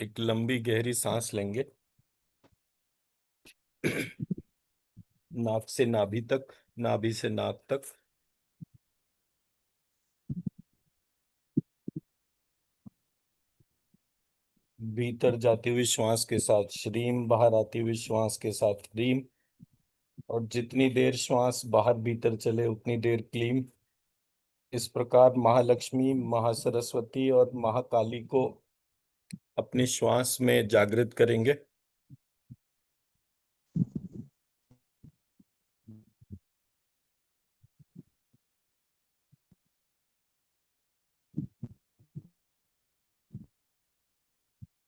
एक लंबी गहरी सांस लेंगे। नाक से नाभि तक, नाभि से नाक तक। भीतर जाती हुई श्वास के साथ श्रीम, बाहर आती हुई श्वास के साथ ह्रीम। और जितनी देर श्वास बाहर भीतर चले उतनी देर क्लीम। इस प्रकार महालक्ष्मी, महासरस्वती और महाकाली को अपनी श्वास में जागृत करेंगे।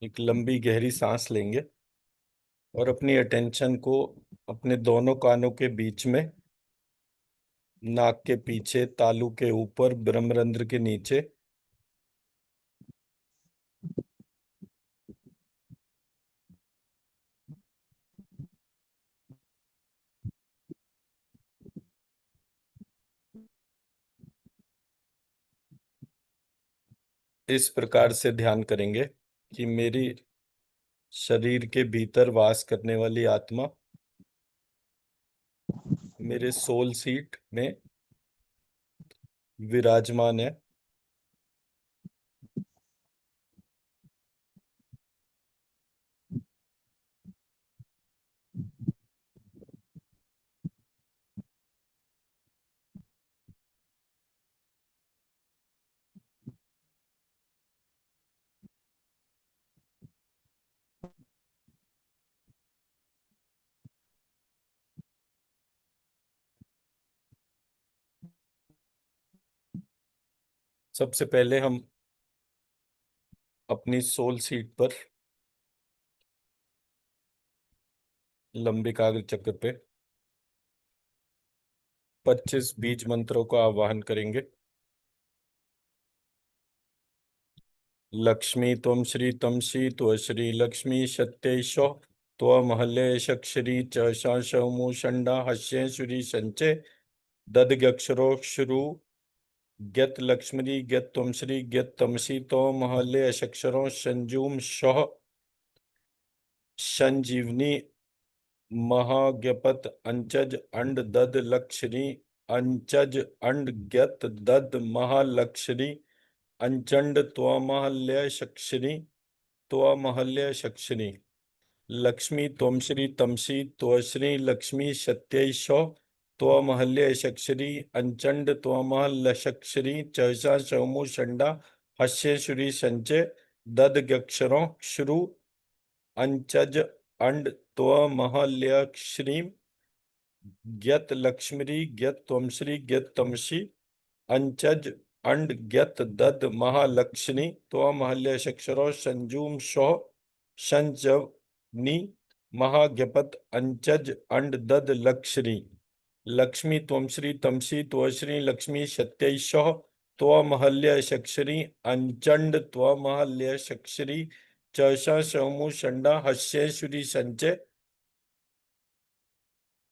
एक लंबी गहरी सांस लेंगे और अपनी अटेंशन को अपने दोनों कानों के बीच में, नाक के पीछे, तालू के ऊपर, ब्रह्मरंध्र के नीचे। इस प्रकार से ध्यान करेंगे कि मेरी शरीर के भीतर वास करने वाली आत्मा मेरे सोल सीट में विराजमान है। सबसे पहले हम अपनी सोल सीट पर लंबे कागज चक्र पे 25 बीज मंत्रों का आवाहन करेंगे। लक्ष्मी त्वं श्री तमसी त्व श्री लक्ष्मी सत्यैषो त्वमहल्ये शक्षरी च शमूषण्डा हस्ये श्री संचे ददगक्षरो शुरु ज्ञत लक्ष्मी ज्ञत त्वं श्री ज्ञत तमसी त्वमहल्ये अक्षरो संजूम शः संजीवनी महाज्ञपत अंचज अंड दद लक्षणी अंचज अंड ज्ञत दद महालक्षणी अंचंड त्वमहल्य शक्षणी त्वमहल्य शक्षणी लक्ष्मी त्वं श्री तमसी त्वश्री लक्ष्मी सत्यैषो त्वमहल्य शक्षरी अंचंड त्वमहल्यशक्षरी चैषा सौमु षंडा हस्य श्री संचे ददगक्षरों श्रु अंचज अंड त्वमहल्यक्षरी ज्ञत लक्ष्मी ज्ञत त्वमश्री ज्ञत तमसी अंचज अंड ज्ञत दद महालक्ष्मी त्वमहल्य शक्षरो संजूम शो संजवनी महाज्ञपत अंचज अंड दद लक्ष्मी लक्ष्मी त्वमश्री तमसी त्वश्री लक्ष्मी सत्यैषो त्वमहल्य शक्षरी अंचंड त्वमहल्य शक्षरी चैषा सौमु षंडा हस्येश्वरी संचय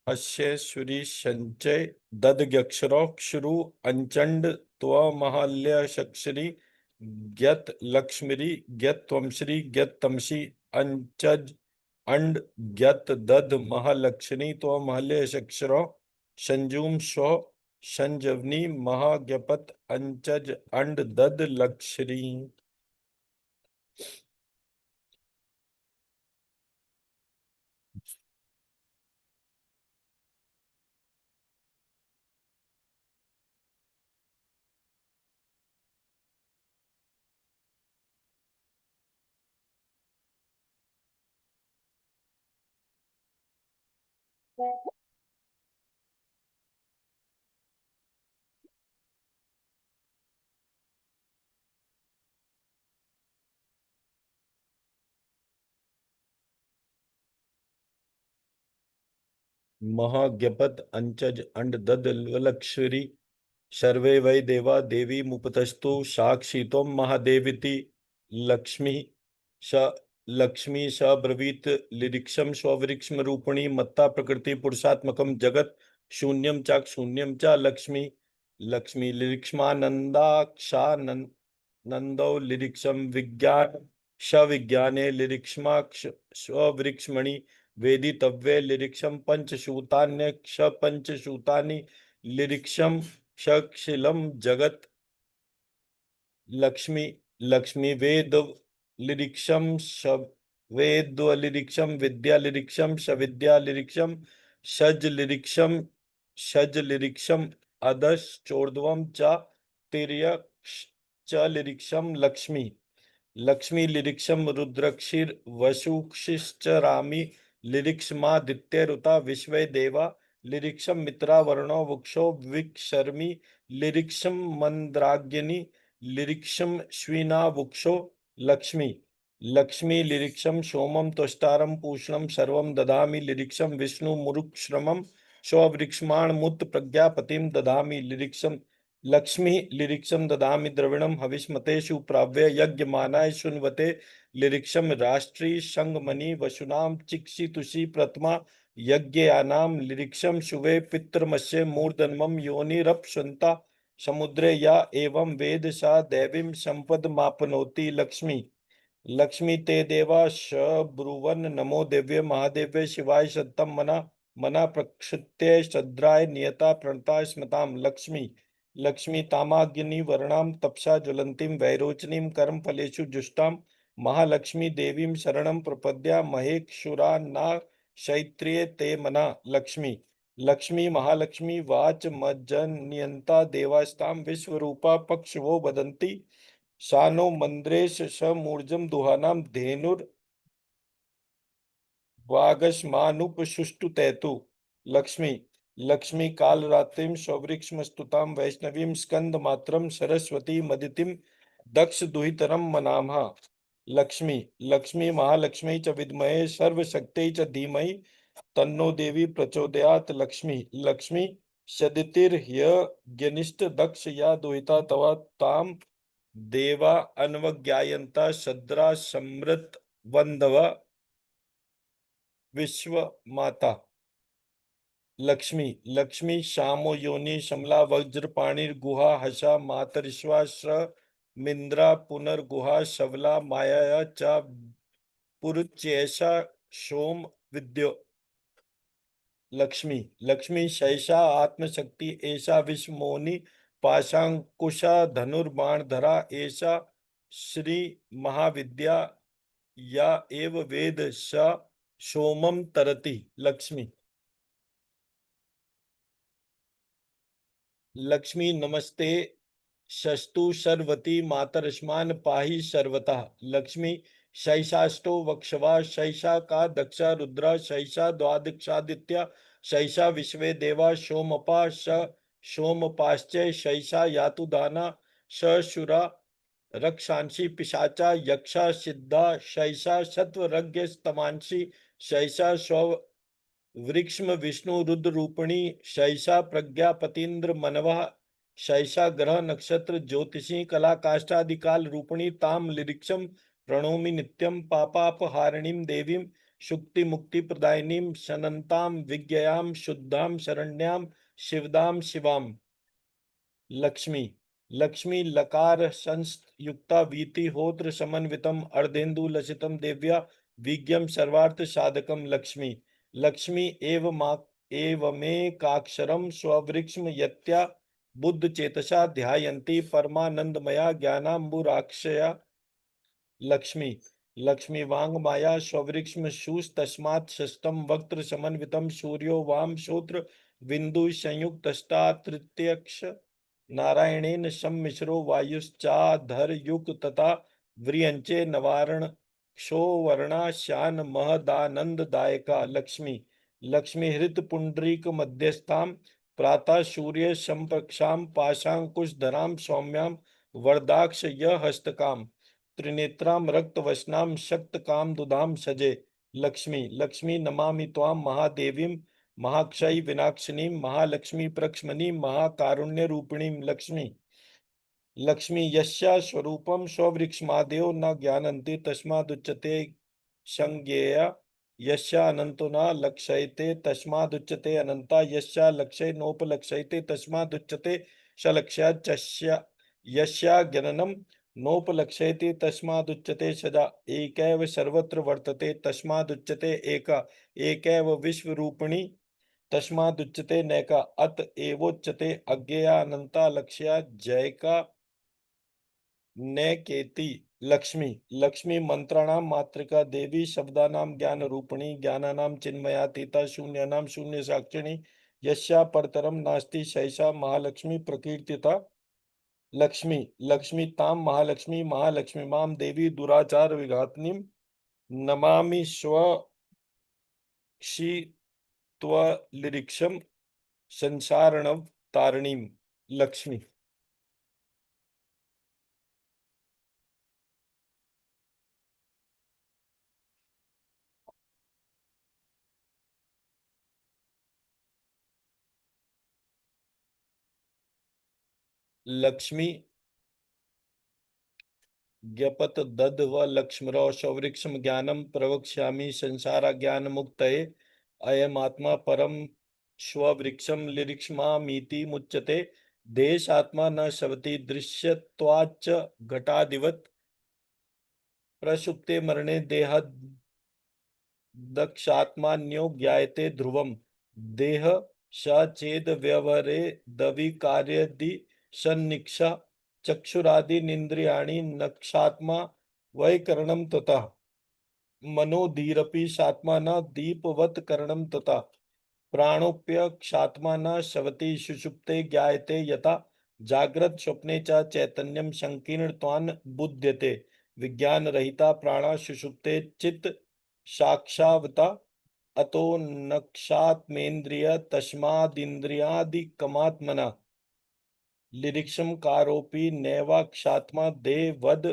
हस्येश्वरी संचय ददगक्षरोक्षरु अंचंड त्वमहल्य शक्षरी ज्ञत लक्ष्मी ज्ञत त्वमश्री ज्ञत तमसी अंचज अंड ज्ञत दद महालक्ष्मी त्वमहल्य शक्षरो संजूम स्व संजवनी महाज्ञपत अंचज अंड दद लक्ष्मी। महाज्ञपत अंचज अंड दद लक्ष्मी सर्वे वै देवा देवी मुपतस्तु साक्षितो महादेविति लक्ष्मी स लक्ष्मी स ब्रवीत लिरिक्षम स्ववृक्षम रूपिणी मत्ता प्रकृति पुरुषात्मकम जगत शून्यम चाक शून्यम च लक्ष्मी लक्ष्मी लिरिक्ष्मानंदाक्षा नंदो लिरिक्षम विज्ञान शविज्ञाने लिरिक्ष्माक्ष स्ववृक्षमणि वेदितव्ये लिरिक्षम पंचसूतान्यक्ष पंचसूतानि लिरिक्षम क्षशिलम जगत लक्ष्मी लक्ष्मी वेद लिरिक्षम वेद लिरिक्षम विद्या लिरिक्षम सविद्या लिरिक्षम षज लिरिक्षम अदश चोर्ध्वम च तिर्यक्ष च लिरिक्षम लक्ष्मी लक्ष्मी लिरिक्षम रुद्रक्षिर वसुक्षिश्च रामि लिरिक्षमादित्यरुता विश्वे देवा लिरिक्षम मित्रा वरुणो वृक्षो विक्षर्मि लिरिक्षम मंद्राग्नि लिरिक्षम श्विना वृक्षो लक्ष्मी लक्ष्मी लिरिक्षम सोमम तुष्टारम पूषणम सर्वम ददामि लिरिक्षम विष्णु मुरुक्षरमम स्ववृक्षमाण मुत प्रज्ञापतिम ददामि लिरिक्षम लक्ष्मी लिरिक्षम ददामि द्रविणम हविष्मतेषु प्राव्य यज्ञमानाय शुन्वते लिरिक्षम राष्ट्री संगमणि वसुनाम चिक्षितुषी प्रथमा यज्ञयानाम लिरिक्षम शुभे पितृमस्य मूर्धन्मम योनिरप्सुन्ता समुद्रे या एवं वेद सा दैवीं संपदमाप्नोति लक्ष्मी लक्ष्मी ते देवा ब्रुवन नमो दिव्य महादेव्य शिवाय सत्तम मना मना प्रक्षित्य श्रद्धाय नियता प्रणता स्मताम लक्ष्मी लक्ष्मी तामाग्नि वर्णाम तपसा ज्वलंतीम वैरोचनीम कर्म फलेषु जुष्टाम महालक्ष्मी देवीं शरणं प्रपद्या महेक्षुरा ना शैत्रिये ते मना लक्ष्मी लक्ष्मी महालक्ष्मी वाच मज्जन्यंता देवास्ताम विश्वरूपा पक्षवो वदन्ति शानो मंद्रेश स मूर्जम दुहानाम धेनुर वागस्मानुपसुष्टुतेतु लक्ष्मी लक्ष्मी कालरात्रिं सौवृक्षमस्तुतां वैष्णवीं स्कंदमात्रं सरस्वती मदितिं दक्ष दुहितरं मनामः लक्ष्मी लक्ष्मी महालक्ष्मी च विद्महे सर्वशक्त्यै च धीमहि तन्नो देवी प्रचोदयात् लक्ष्मी लक्ष्मी सदितिर्ह्यग्निष्ठ दक्ष या दुहिता तवा ताम देवा अन्वज्ञायन्ता सद्रा समृत वंदव विश्व माता लक्ष्मी लक्ष्मी श्यामो योनि शमला वज्रपाणि गुहा हसा मातरिश्वा मिंद्रा पुनर्गुहा शवला माया च पुरुचैषा सोम विद्यो लक्ष्मी लक्ष्मी शैषा आत्मशक्ति ऐसा विश्वमोनि पाशांकुशा धनुर्बाणधरा ऐसा श्री महाविद्या या एव वेद स सोमम तरति लक्ष्मी लक्ष्मी नमस्ते शस्तु शर्वती मातरश्मान पाहि सर्वतः लक्ष्मी शैषाष्टो वक्षवा शैषा का दक्षा रुद्रा शैषा द्वादक्षादित्य शैषा विश्वे देवा सोमपा स सोमपाश्चय शैषा यातु दाना शुरा रक्षांसी पिशाचा यक्षा सिद्धा शैषा सत्वरज्ञ स्तमांसी शैषा स्व वृक्ष्म विष्णु रुद्र रूपिणी शैषा प्रज्ञापतीन्द्र मनवः शैषा ग्रह नक्षत्र ज्योतिषी कला काष्ठादिकाल रूपिणी ताम लिरिक्षम प्रणोमि नित्यम पापापहारिणीं देवीं शुक्ति मुक्ति प्रदायिनीं शनन्ताम विज्ञयां शुद्धां शरण्यां शिवदां शिवाम लक्ष्मी लक्ष्मी लकार संयुक्ता वीति होत्र समन्वितम अर्धेन्दु लसितम देव्या विज्ञम सर्वार्थ साधकम लक्ष्मी लक्ष्मी एवमेकाक्षरम स्ववृक्षम यत्या बुद्ध चेतसा ध्यायन्ति परमानंदमया ज्ञानाम्बुराक्षया लक्ष्मी लक्ष्मी वांग माया स्ववृक्षम शूष तस्मात् षष्टम वक्त्र समन्वितम सूर्यो वाम श्रोत्र बिंदु संयुक्तष्टा तृतीयक्ष नारायणेन सम्मिश्रो वायुश्चाधर युग तथा व्रियंचे नवारण क्षोवर्णा श्यान महदानंददायका लक्ष्मी लक्ष्मी हृत पुंडरीक मध्यस्थाम प्रातः सूर्य संप्रक्षाम पाशांकुशधराम सौम्यां वरदाक्ष हस्तकाम त्रिनेत्रां रक्तवसनां शक्तकाम दुधाम सजे लक्ष्मी लक्ष्मी नमामि त्वां महादेवीं महाक्षयी विनाशिनीं महालक्ष्मी प्रक्ष्मणीं महाकारुण्य रूपिणीं लक्ष्मी लक्ष्मी यस्या स्वरूपम स्ववृक्षमादयो न ज्ञानन्ति तस्मादुच्यते संज्ञेया यस्या अनंतो न लक्ष्यते तस्मादुच्यते अनंता यस्या लक्ष्य नोपलक्ष्यते तस्मादुच्यते सलक्ष्या यस्या ज्ञाननम नोपलक्ष्यते तस्मादुच्यते सदा। एकैव सर्वत्र वर्तते तस्मादुच्यते एका। एकैव विश्वरूपिणी तस्मादुच्यते नैका। अत एवोच्यते अज्ञेया अनंता लक्ष्या जैका नैकेति। लक्ष्मी लक्ष्मी मंत्राणां मातृका देवी शब्दानां ज्ञान रूपिणी ज्ञानानां चिन्मयातीता शून्यानां शून्य साक्षिणी यस्या परतरम नास्ति सैषा महालक्ष्मी प्रकीर्तिता। लक्ष्मी लक्ष्मी ताम महालक्ष्मी महालक्ष्मी माम देवी दुराचार विघातनीम नमामि स्वक्षित्वलिरिक्षम संसारणव तारिणीम। लक्ष्मी लक्ष्मी ज्ञपत दद व लक्ष्मणो सौवृक्षम ज्ञानम प्रवक्ष्यामि संसारा ज्ञान मुक्तये। अयमात्मा परम स्ववृक्षम लिरिक्ष्मामीति मुच्यते। देशात्मा न शवति दृश्यत्वाच्च घटादिवत्। प्रसुप्ते मरणे देह दक्षात्मान्यो ज्ञायते ध्रुवम। देह स चेद व्यवहारे दविकार्यदि सन्निक्षा चक्षुरादीनिन्द्रियाणि नक्षात्मा वैकरणं ततः। मनोधीरपि सात्मा न दीपवत् करणं तथा। प्राणोप्यक्षात्मा न शवति सुषुप्ते ज्ञायते यथा। जाग्रत स्वप्ने च चैतन्यम संकीर्णत्वान् बुध्यते। विज्ञान रहिता प्राणा सुषुप्ते चित् साक्षावता। अतो नक्षात्मेन्द्रिय तस्मादिन्द्रियादिकमात्मना लिरिक्षम कारोपि नैवाक्षात्मा देवद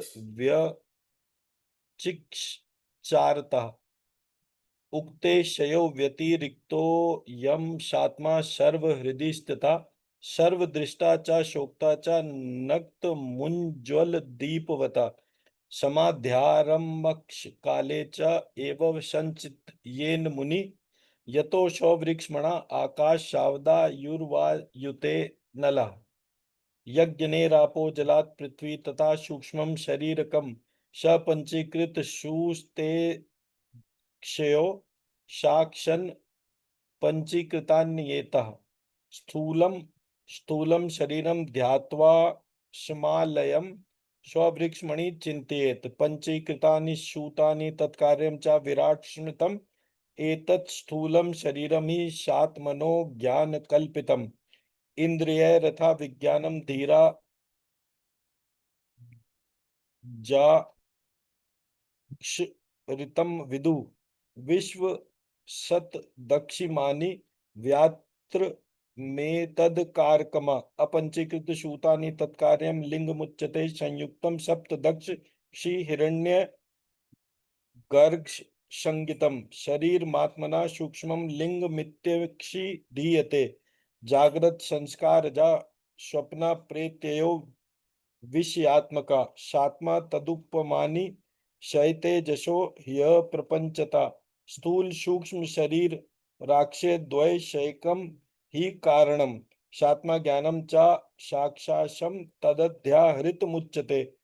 व्यचिक्षारता। उक्ते शयो व्यतिरिक्तो यम सात्मा सर्वहृदि स्थिता। सर्वदृष्टा च शोक्ता च नक्त मुञ्ज्वल दीपवता। समाध्यारम्भक्ष काले च एव संचित येन मुनि। यतो सौवृक्ष्मणा आकाश सावदायुर्वायुते नला। यज्ञनेरापो जलात् पृथ्वी तथा सूक्ष्मं शरीरकम् स पंचीकृत सुस्ते क्षयो साक्षन् पंचीकृतान्येतः। स्थूलम स्थूलम शरीरम ध्यात्वा समालयम स्ववृक्षमणि चिन्तयेत्। पंचीकृतानि सूतानि तत्कार्यं च विराट स्मृतम्। एतत् स्थूलं शरीरं हि सात्मनो ज्ञानकल्पितम्। इन्द्रियैरथा विज्ञानं धीरा ऋतम विदु। विश्व सत दक्षिमानि व्यात्र में तद कारकमा। अपंचीकृत सूतानि तत्कार्यम लिंग मुच्यते। संयुक्तम सप्त दक्ष क्षि हिरण्य गर्ग संगितम। शरीर मात्मना सूक्ष्मम लिंग मित्यक्षि धीयते। जागृत संस्कार जा स्वप्न प्रेत्यो विषयात्मका। सात्मा तदुपमानि शयते जशो ह्य प्रपंचता। स्थूल सूक्ष्म शरीर राक्षे द्वय शैकम ही कारणम। सात्मा ज्ञानम च साक्षाशम तदध्याहृत मुच्यते।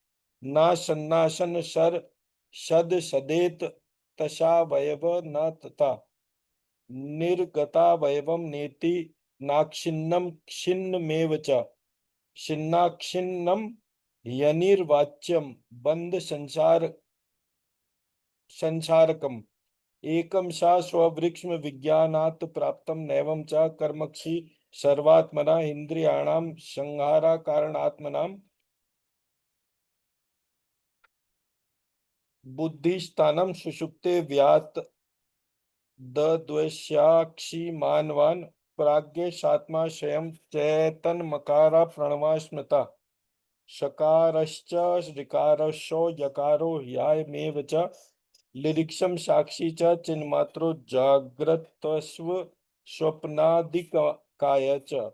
न सन्नासन सर सद सदेत तसावयव न तथा। निर्गतावयवम नेति नाक्षिन्नम क्षिन्नमेव च। छिन्नाक्षिन्नम यनिर्वाच्यम बंध संसारकम। एकम सा स्ववृक्ष्म विज्ञानात् प्राप्तम नैवं च कर्मक्षि सर्वात्मना इंद्रियाणां संहारा कारणात्मनां बुद्धिस्थानं सुषुप्ते व्यात दद्वैष्याक्षि मानवान्। प्राज्ञ सात्मा स्वयं चैतन्मकारा प्रणवा स्मृता। शकारश्च ऋकारश्चो यकारो ह्यायमेव च। लिरिक्षम साक्षी च चिन्मात्रो जाग्रत्स्व स्वप्नादिकाय च।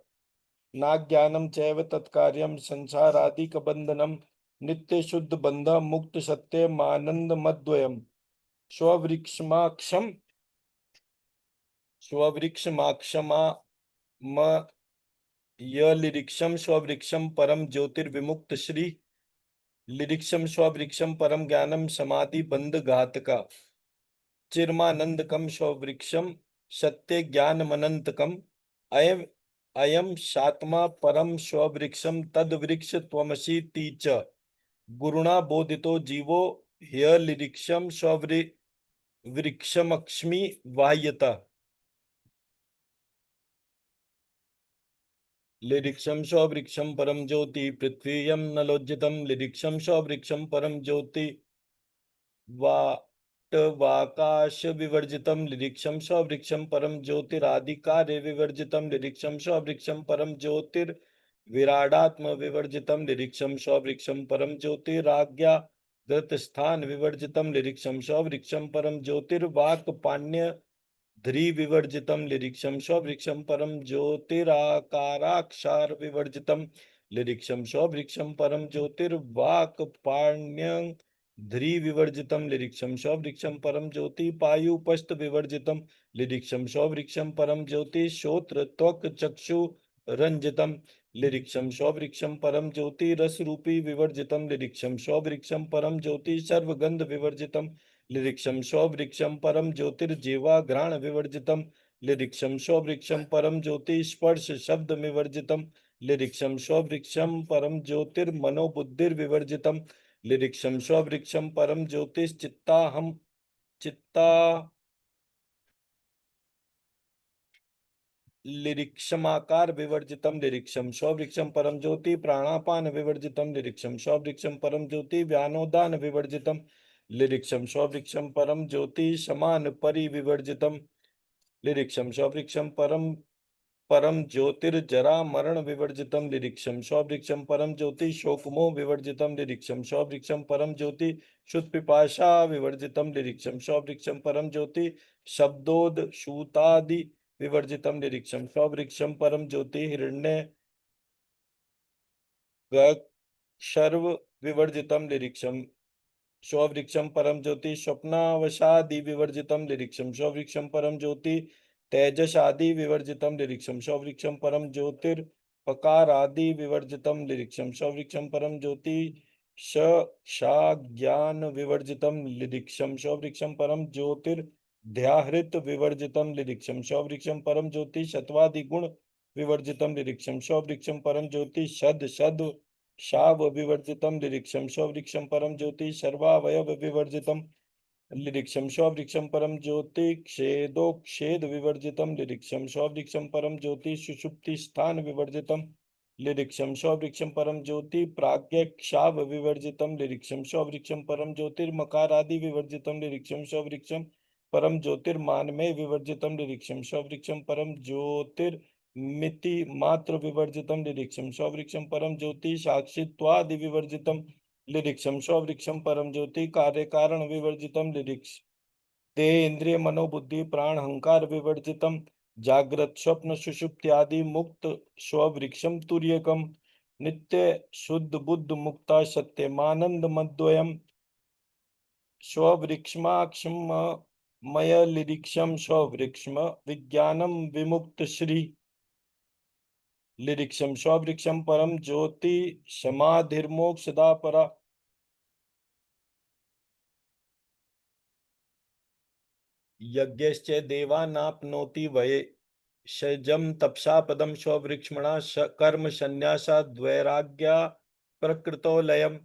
नाज्ञानं चैव तत्कार्यं संसारादिकबन्धनं। नित्य शुद्ध बंध मुक्त सत्यमानंदमद्वयम्। स्ववृक्षमाक्षम स्ववृक्षमाक्षमा यलिरिक्षम स्ववृक्षम परम ज्योतिर्विमुक्त श्री। लिरिक्षम स्ववृक्षम परम ज्ञानम समाधि बंध घातका चिर्मानंदकम स्ववृक्षम सत्य ज्ञान मनंतकम अयम अयम शात्मा परम स्ववृक्षम तद वृक्ष त्वमसि तीच गुरुणा बोधितो जीवो ह्य लिरिक्षम स्ववृक्षमक्ष्मी वाह्यता। लिरिक्षम स्ववृक्षम परम ज्योति पृथ्वीयम नलोज्जितम लिरिक्षम स्ववृक्षम परम ज्योति वाकाश विवर्जितम लिरिक्षम स्ववृक्षम परम ज्योतिरादिकार्य विवर्जितम लिरिक्षम स्ववृक्षम परम ज्योतिर्विराडात्म विवर्जितम लिरिक्षम स्ववृक्षम परम ज्योतिराज्ञा गत स्थान विवर्जितम लिरिक्षम स्ववृक्षम परम ज्योतिर्वाक पाण्य ध्री विवर्जितम लिरिक्षम स्ववृक्षम परम ज्योतिराकाराक्षार विवर्जितम लिरिक्षम स्ववृक्षम परम ज्योतिर्वाक पाण्यं ध्री विवर्जितम लिरिक्षम स्ववृक्षम परम ज्योति पायुपस्त विवर्जितम लिरिक्षम स्ववृक्षम परम ज्योति श्रोत्र त्वक चक्षु रंजितम लिरिक्षम स्ववृक्षम परम ज्योति रस रूपी विवर्जितम लिरिक्षम स्ववृक्षम परम ज्योति सर्वगंध विवर्जितम लिरिक्षम स्ववृक्षम परम ज्योतिर्जीवा घ्राण विवर्जितम लिरिक्षम स्ववृक्षम परम ज्योति स्पर्श शब्द विवर्जितम लिरिक्षम स्ववृक्षम परम ज्योतिर्मनोबुद्धिर्विवर्जितम लिरिक्षम स्ववृक्षम परम चित्ता लिरिक्षमाकार विवर्जितम लिरिक्षम स्ववृक्षम परम ज्योति प्राणापान विवर्जितम लिरिक्षम स्ववृक्षम परम ज्योति व्यानोदान विवर्जितम लिरिक्षम स्ववृक्षम परम ज्योति समान परिविवर्जितम लिरिक्षम स्ववृक्षम परम परम ज्योतिर्जरा मरण विवर्जितम लिरिक्षम स्ववृक्षम परम ज्योति शोकमोह विवर्जितम लिरिक्षम स्ववृक्षम परम ज्योति शुद्ध पिपाशा विवर्जितम लिरिक्षम स्ववृक्षम परम ज्योति शब्दोद शूतादि विवर्जितम लिरिक्षम स्ववृक्षम परम ज्योति हिरण्य सर्व विवर्जितम लिरिक्षम स्ववृक्षम परम ज्योति स्वप्नावसादि विवर्जितम लिरिक्षम स्ववृक्षम परम ज्योति तेजसादि विवर्जितम लिरिक्षम स्ववृक्षम परम ज्योतिर्पकारादि विवर्जितम लिरिक्षम स्ववृक्षम परम ज्योति ज्ञान विवर्जितम लिरिक्षम स्ववृक्षम परम ज्योतिर्ध्याहृत विवर्जितम लिरिक्षम स्ववृक्षम परम ज्योति सत्वादि गुण विवर्जितम लिरिक्षम स्ववृक्षम परम ज्योति शद शद शाव विवर्जितम लिरिक्षम स्ववृक्षम परम ज्योति सर्वावयव विवर्जितम लिरिक्षम स्ववृक्षम परम ज्योति क्षेदोक्षेद विवर्जितम लिरिक्षम स्ववृक्षम परम ज्योति सुषुप्ति स्थान विवर्जितम लिरिक्षम स्ववृक्षम परम ज्योति प्राज्ञाव विवर्जितम लिरिक्षम स्ववृक्षम परम ज्योतिर्मकारादि विवर्जितम लिरिक्षम स्ववृक्षम परम ज्योतिर्मानमय विवर्जितम लिरिक्षम स्ववृक्षम परम ज्योतिर्मिति मात्र विवर्जितम लिरिक्षम स्ववृक्षम परम ज्योति साक्षित्वादि विवर्जितम लिरिक्षम स्ववृक्षम परम ज्योति कार्य कारण विवर्जितम लिरिक्ष ते इंद्रिय मनोबुद्धि प्राण अहंकार विवर्जितम जागृत स्वप्न सुषुप्त्यादि मुक्त स्ववृक्षम तुर्यकम नित्य शुद्ध बुद्ध मुक्ता सत्यमानंद मद्वयम स्ववृक्षमाक्षम मय लिरिक्षम स्ववृक्षम विज्ञानम विमुक्त श्री लिरिक्षम स्ववृक्षम परम ज्योति समाधिर्मोक्षदा परा यज्ञश्च देवानाप्नोति वये शजम तपसा पदम स्ववृक्ष्मणा कर्म संन्यासाद् वैराग्या प्रकृतो लयम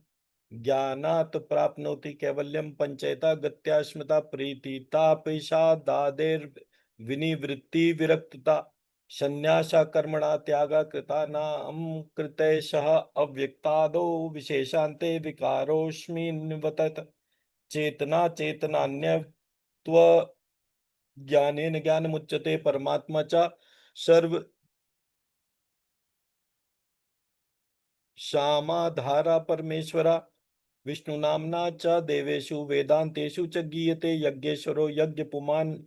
ज्ञानात् प्राप्नोति कैवल्यम पंचैता गत्या स्मृता प्रीतिता पेशादादेर विनिवृत्ति विरक्तता संन्यासा कर्मणा त्यागा कृता नाम कृतैषः अव्यक्तादो विशेषान्ते विकारोऽस्मि निवतत चेतना चेतनान्यत्व ज्ञानेन ज्ञानमुच्यते परमात्मा च सर्व सामाधारा परमेश्वरा विष्णुनाम्ना च देवेषु वेदान्तेषु च गीयते यज्ञेश्वरो यज्ञपुमान्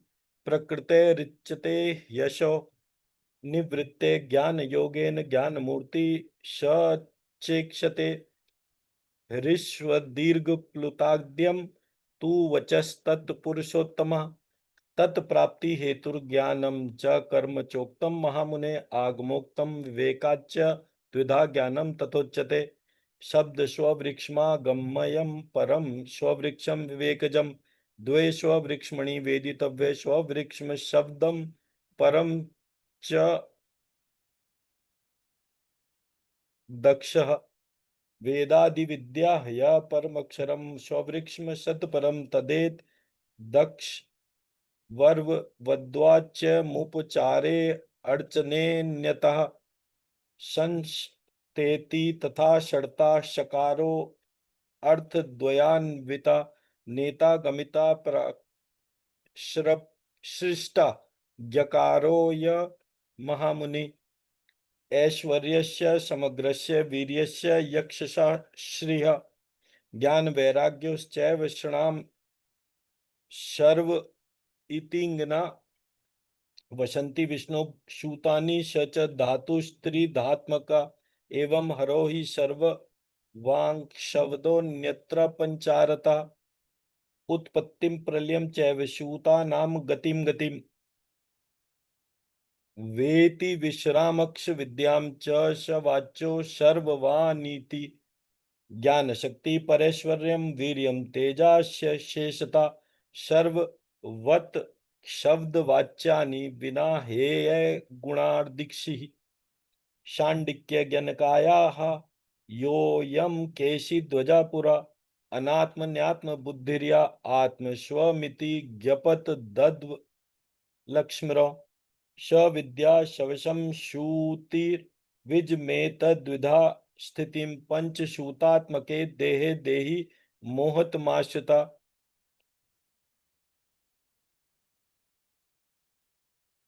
प्रकृतेरिच्यते यशो निवृत्ते ज्ञान योगेन ज्ञानमूर्ति सचेक्षते ह्रीष्वदीर्घप्लुताद्यं तु वचस्तत्पुरुषोत्तमः तत्प्राप्ति हेतुर्ज्ञानम च कर्म चोक्तम महामुने आगमोक्तम विवेकाच्च द्विधा ज्ञानम तथोच्यते शब्द स्ववृक्षमागम्यं परं स्ववृक्षं विवेकजं द्वे स्ववृक्ष्मणि वेदितव्ये स्ववृक्ष्म शब्दं परं च दक्षः वेदादिविद्या ह्य परमक्षरं स्ववृक्ष्म शतपरं तदेत दक्ष वर्व वद्वाच्यमुपचारे अर्चनेन्यतः संस्तेति तथा षडता शकारो अर्थद्वयान्विता नेता गमिता सृष्टा जकारो य महामुनि ऐश्वर्यस्य समग्रस्य वीर्यस्य यक्षसा श्रियः ज्ञान वैराग्योश्चैव षणाम सर्व इतिंगना वसंति विष्णु सूतानि स च धातुस्त्रिधात्मका एवं हरो हि सर्व वाङ्शब्दोऽन्यत्र पंचारता उत्पत्तिं प्रलयं चैव सूतानां गतिं वेति विश्रामक्ष विद्यां च स वाच्यो सर्ववानीति ज्ञान शक्ति परेश्वर्यं वीर्यं तेजास्य शेषता सर्ववत् शब्द वाच्यानि विना हेय गुणार्दिक्षि शाण्डिक्य ज्ञानकायाः योऽयं केशिध्वजा पुरा अनात्मन्यात्म बुद्धिर्या आत्मस्वमिति ज्ञपत दद्व लक्ष्मणो स विद्या शवशं श्रुतिर्विजमेतद्विधा स्थितिं पंचशूतात्मके देहे देहि मोहतमाश्रिता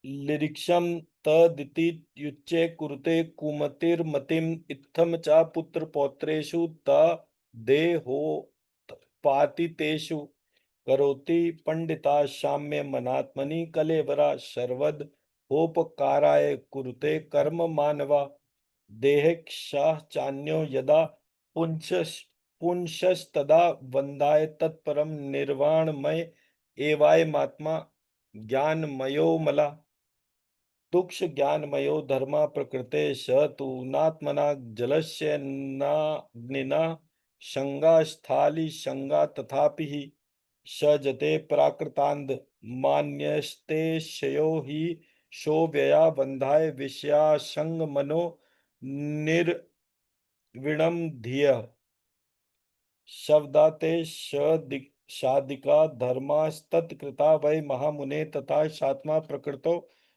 लिरिक्षं तदिति युच्ये कुरुते कुमतिर्मतिम् इत्थं च पुत्रपौत्रेषु त देहोत्पातितेषु करोति पंडिता साम्य मनात्मनि कलेवरा सर्वद होपकाराय कुरुते कर्म मानवा देहक्षः चान्यो यदा पुंसस्तदा वन्दाय तत्परम निर्वाणमय एवायमात्मा ज्ञानमयो मला तुक्ष ज्ञानमयो धर्मा प्रकृते स तु नात्मना जलस्य नाग्निना संगा स्थाली संगा तथापि हि सजते प्राकृतांद मान्यस्ते शयो हि शो व्यया बंधाय विषयासंग मनो निर्विणम धियः शब्दाते शादिका धर्मास्तत्कृता वै महामुने तथा सात्मा प्रकृतो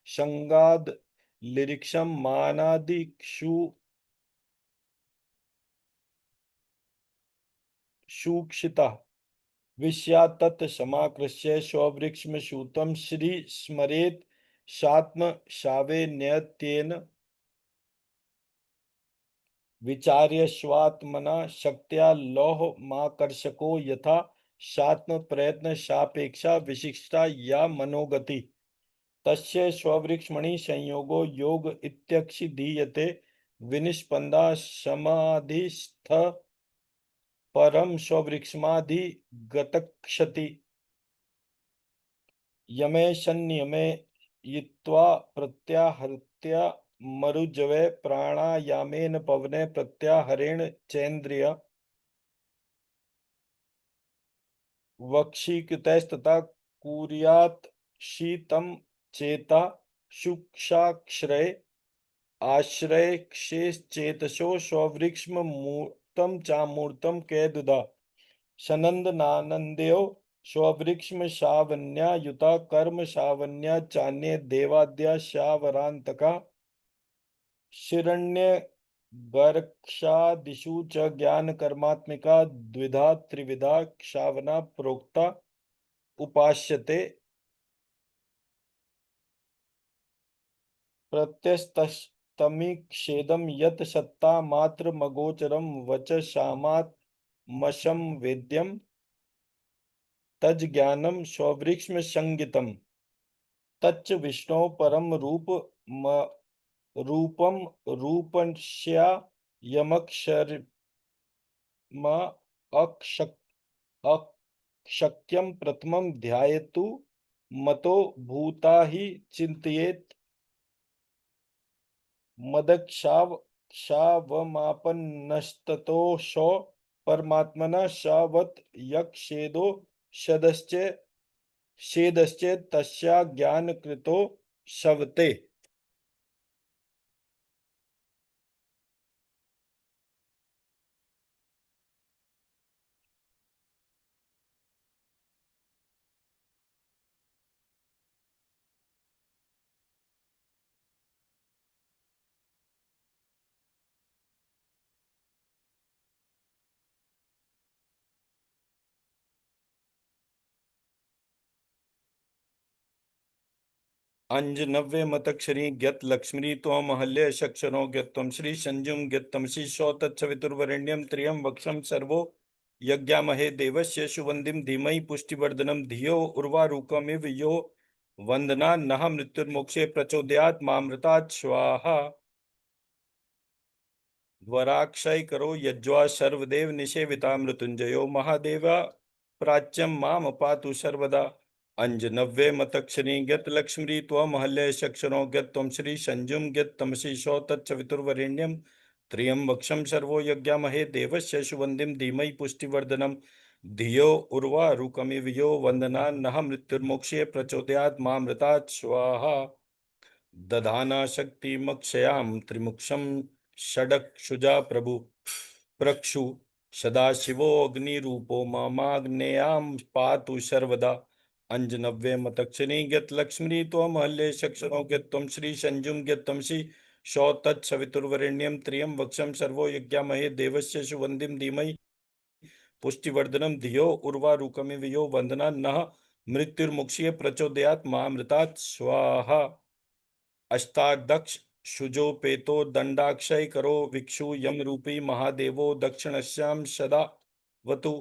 संगाद लिरिक्षम मानादिक्षु सूक्षिता विषया तत् समाकृष्य स्ववृक्ष्म सूतम श्री स्मरेत सात्म शावे न्यत्येन विचार्य स्वात्मना शक्त्या लौहमाकर्षको यथा सात्म प्रयत्न सापेक्षा विशिष्टा या मनोगति तस्य स्ववृक्ष्मणि संयोगो योग इत्यक्षिधीयते विनिष्पन्दा समाधिस्थ परम स्ववृक्ष्माधिगतक्षति यमे संयमे यित्वा प्रत्याहृत्य मरुजवे प्राणायामेन पवने प्रत्याहरेण चेन्द्रिय वक्षीकृतस्तथा कुर्यात् शीतं चेता शुक्षाश्रय आश्रयक्षेश्चेतसो स्ववृक्ष्म मूर्तं चामूर्तं कैदुदा सनन्दनानन्दयो स्ववृक्ष्म शावन्या युता कर्म शावन्या चान्ये देवाद्या शावरान्तका शिरण्य गर्क्षादिषु च ज्ञानकर्मात्मिका द्विधा त्रिविधा क्षावना प्रोक्ता उपास्यते प्रत्यस्तमिक्षेदं यत् सत्तामात्रमगोचरं वचसामात्मशं वेद्यं तज्ज्ञानं स्ववृक्ष्मसंज्ञितम् तच्च विष्णोः परम रूपं रूपस्या अक्षक्यं प्रथमं ध्यायतु मतो भूता हि चिन्तयेत् मदक्षाव क्षावमापन्नस्ततो शौ परमात्मना शावत् यक्षेदो शदश्च शेदश्चेत् तस्या ज्ञानकृतो शवते। अंजनव्य मतक्षरी ज्ञत लक्ष्मी त्वम अहल्य शक्षरो ज्ञत्वम श्री संजुम ज्ञत्तम श्री सौतत्सवितुर्वरेण्यम त्रियम वक्षम सर्वो यज्ञामहे देवस्य सुवंदिम धीमहि पुष्टिवर्धनम धियो उर्वारुकमिव यो वंदना नः मृत्युर्मोक्षे प्रचोदयात् मामृतात् स्वाहा। वराक्षय करो यज्वा सर्वदेव निषेविता मृत्युंजयो महादेवा प्राच्यम माम पातु सर्वदा। अंजनव्य मतक्षरी गत लक्ष्मी त्वमहल्य शक्षरो गत त्वं श्री संजुम गत तमसी सौ तत्सवितुर्वरेण्यम त्रियं वक्षम सर्वो यज्ञामहे देवस्य सुवंदिम धीमहि पुष्टिवर्धनम धियो उर्वा रुकमिव यो वंदना नः मृत्युर्मोक्षे प्रचोदयात् मामृतात् स्वाहा। दधाना शक्तिमक्षयां त्रिमुक्षं षडक्षुजा प्रभु प्रक्षु सदाशिवोऽग्निरूपो ममाग्नेयां पातु सर्वदा। अंजनव्य मतक्षणी गत लक्ष्मी त्वमहल्ये शक्षणो गत्वं श्री संजुम गत्वं श्री सौतत्सवितुर्वरेण्यं त्रियं वक्षं सर्वो यज्ञामहे देवस्य सुवंदिम धीमहि पुष्टिवर्धनम धियो उर्वारुकमिव यो वंदना नः मृत्युर्मुक्षीय प्रचोदयात् मामृतात् स्वाहा। अष्टादक्ष शुजोपेतो दंडाक्षय करो भिक्षु यम रूपी महादेवो दक्षिणश्याम सदा वतु।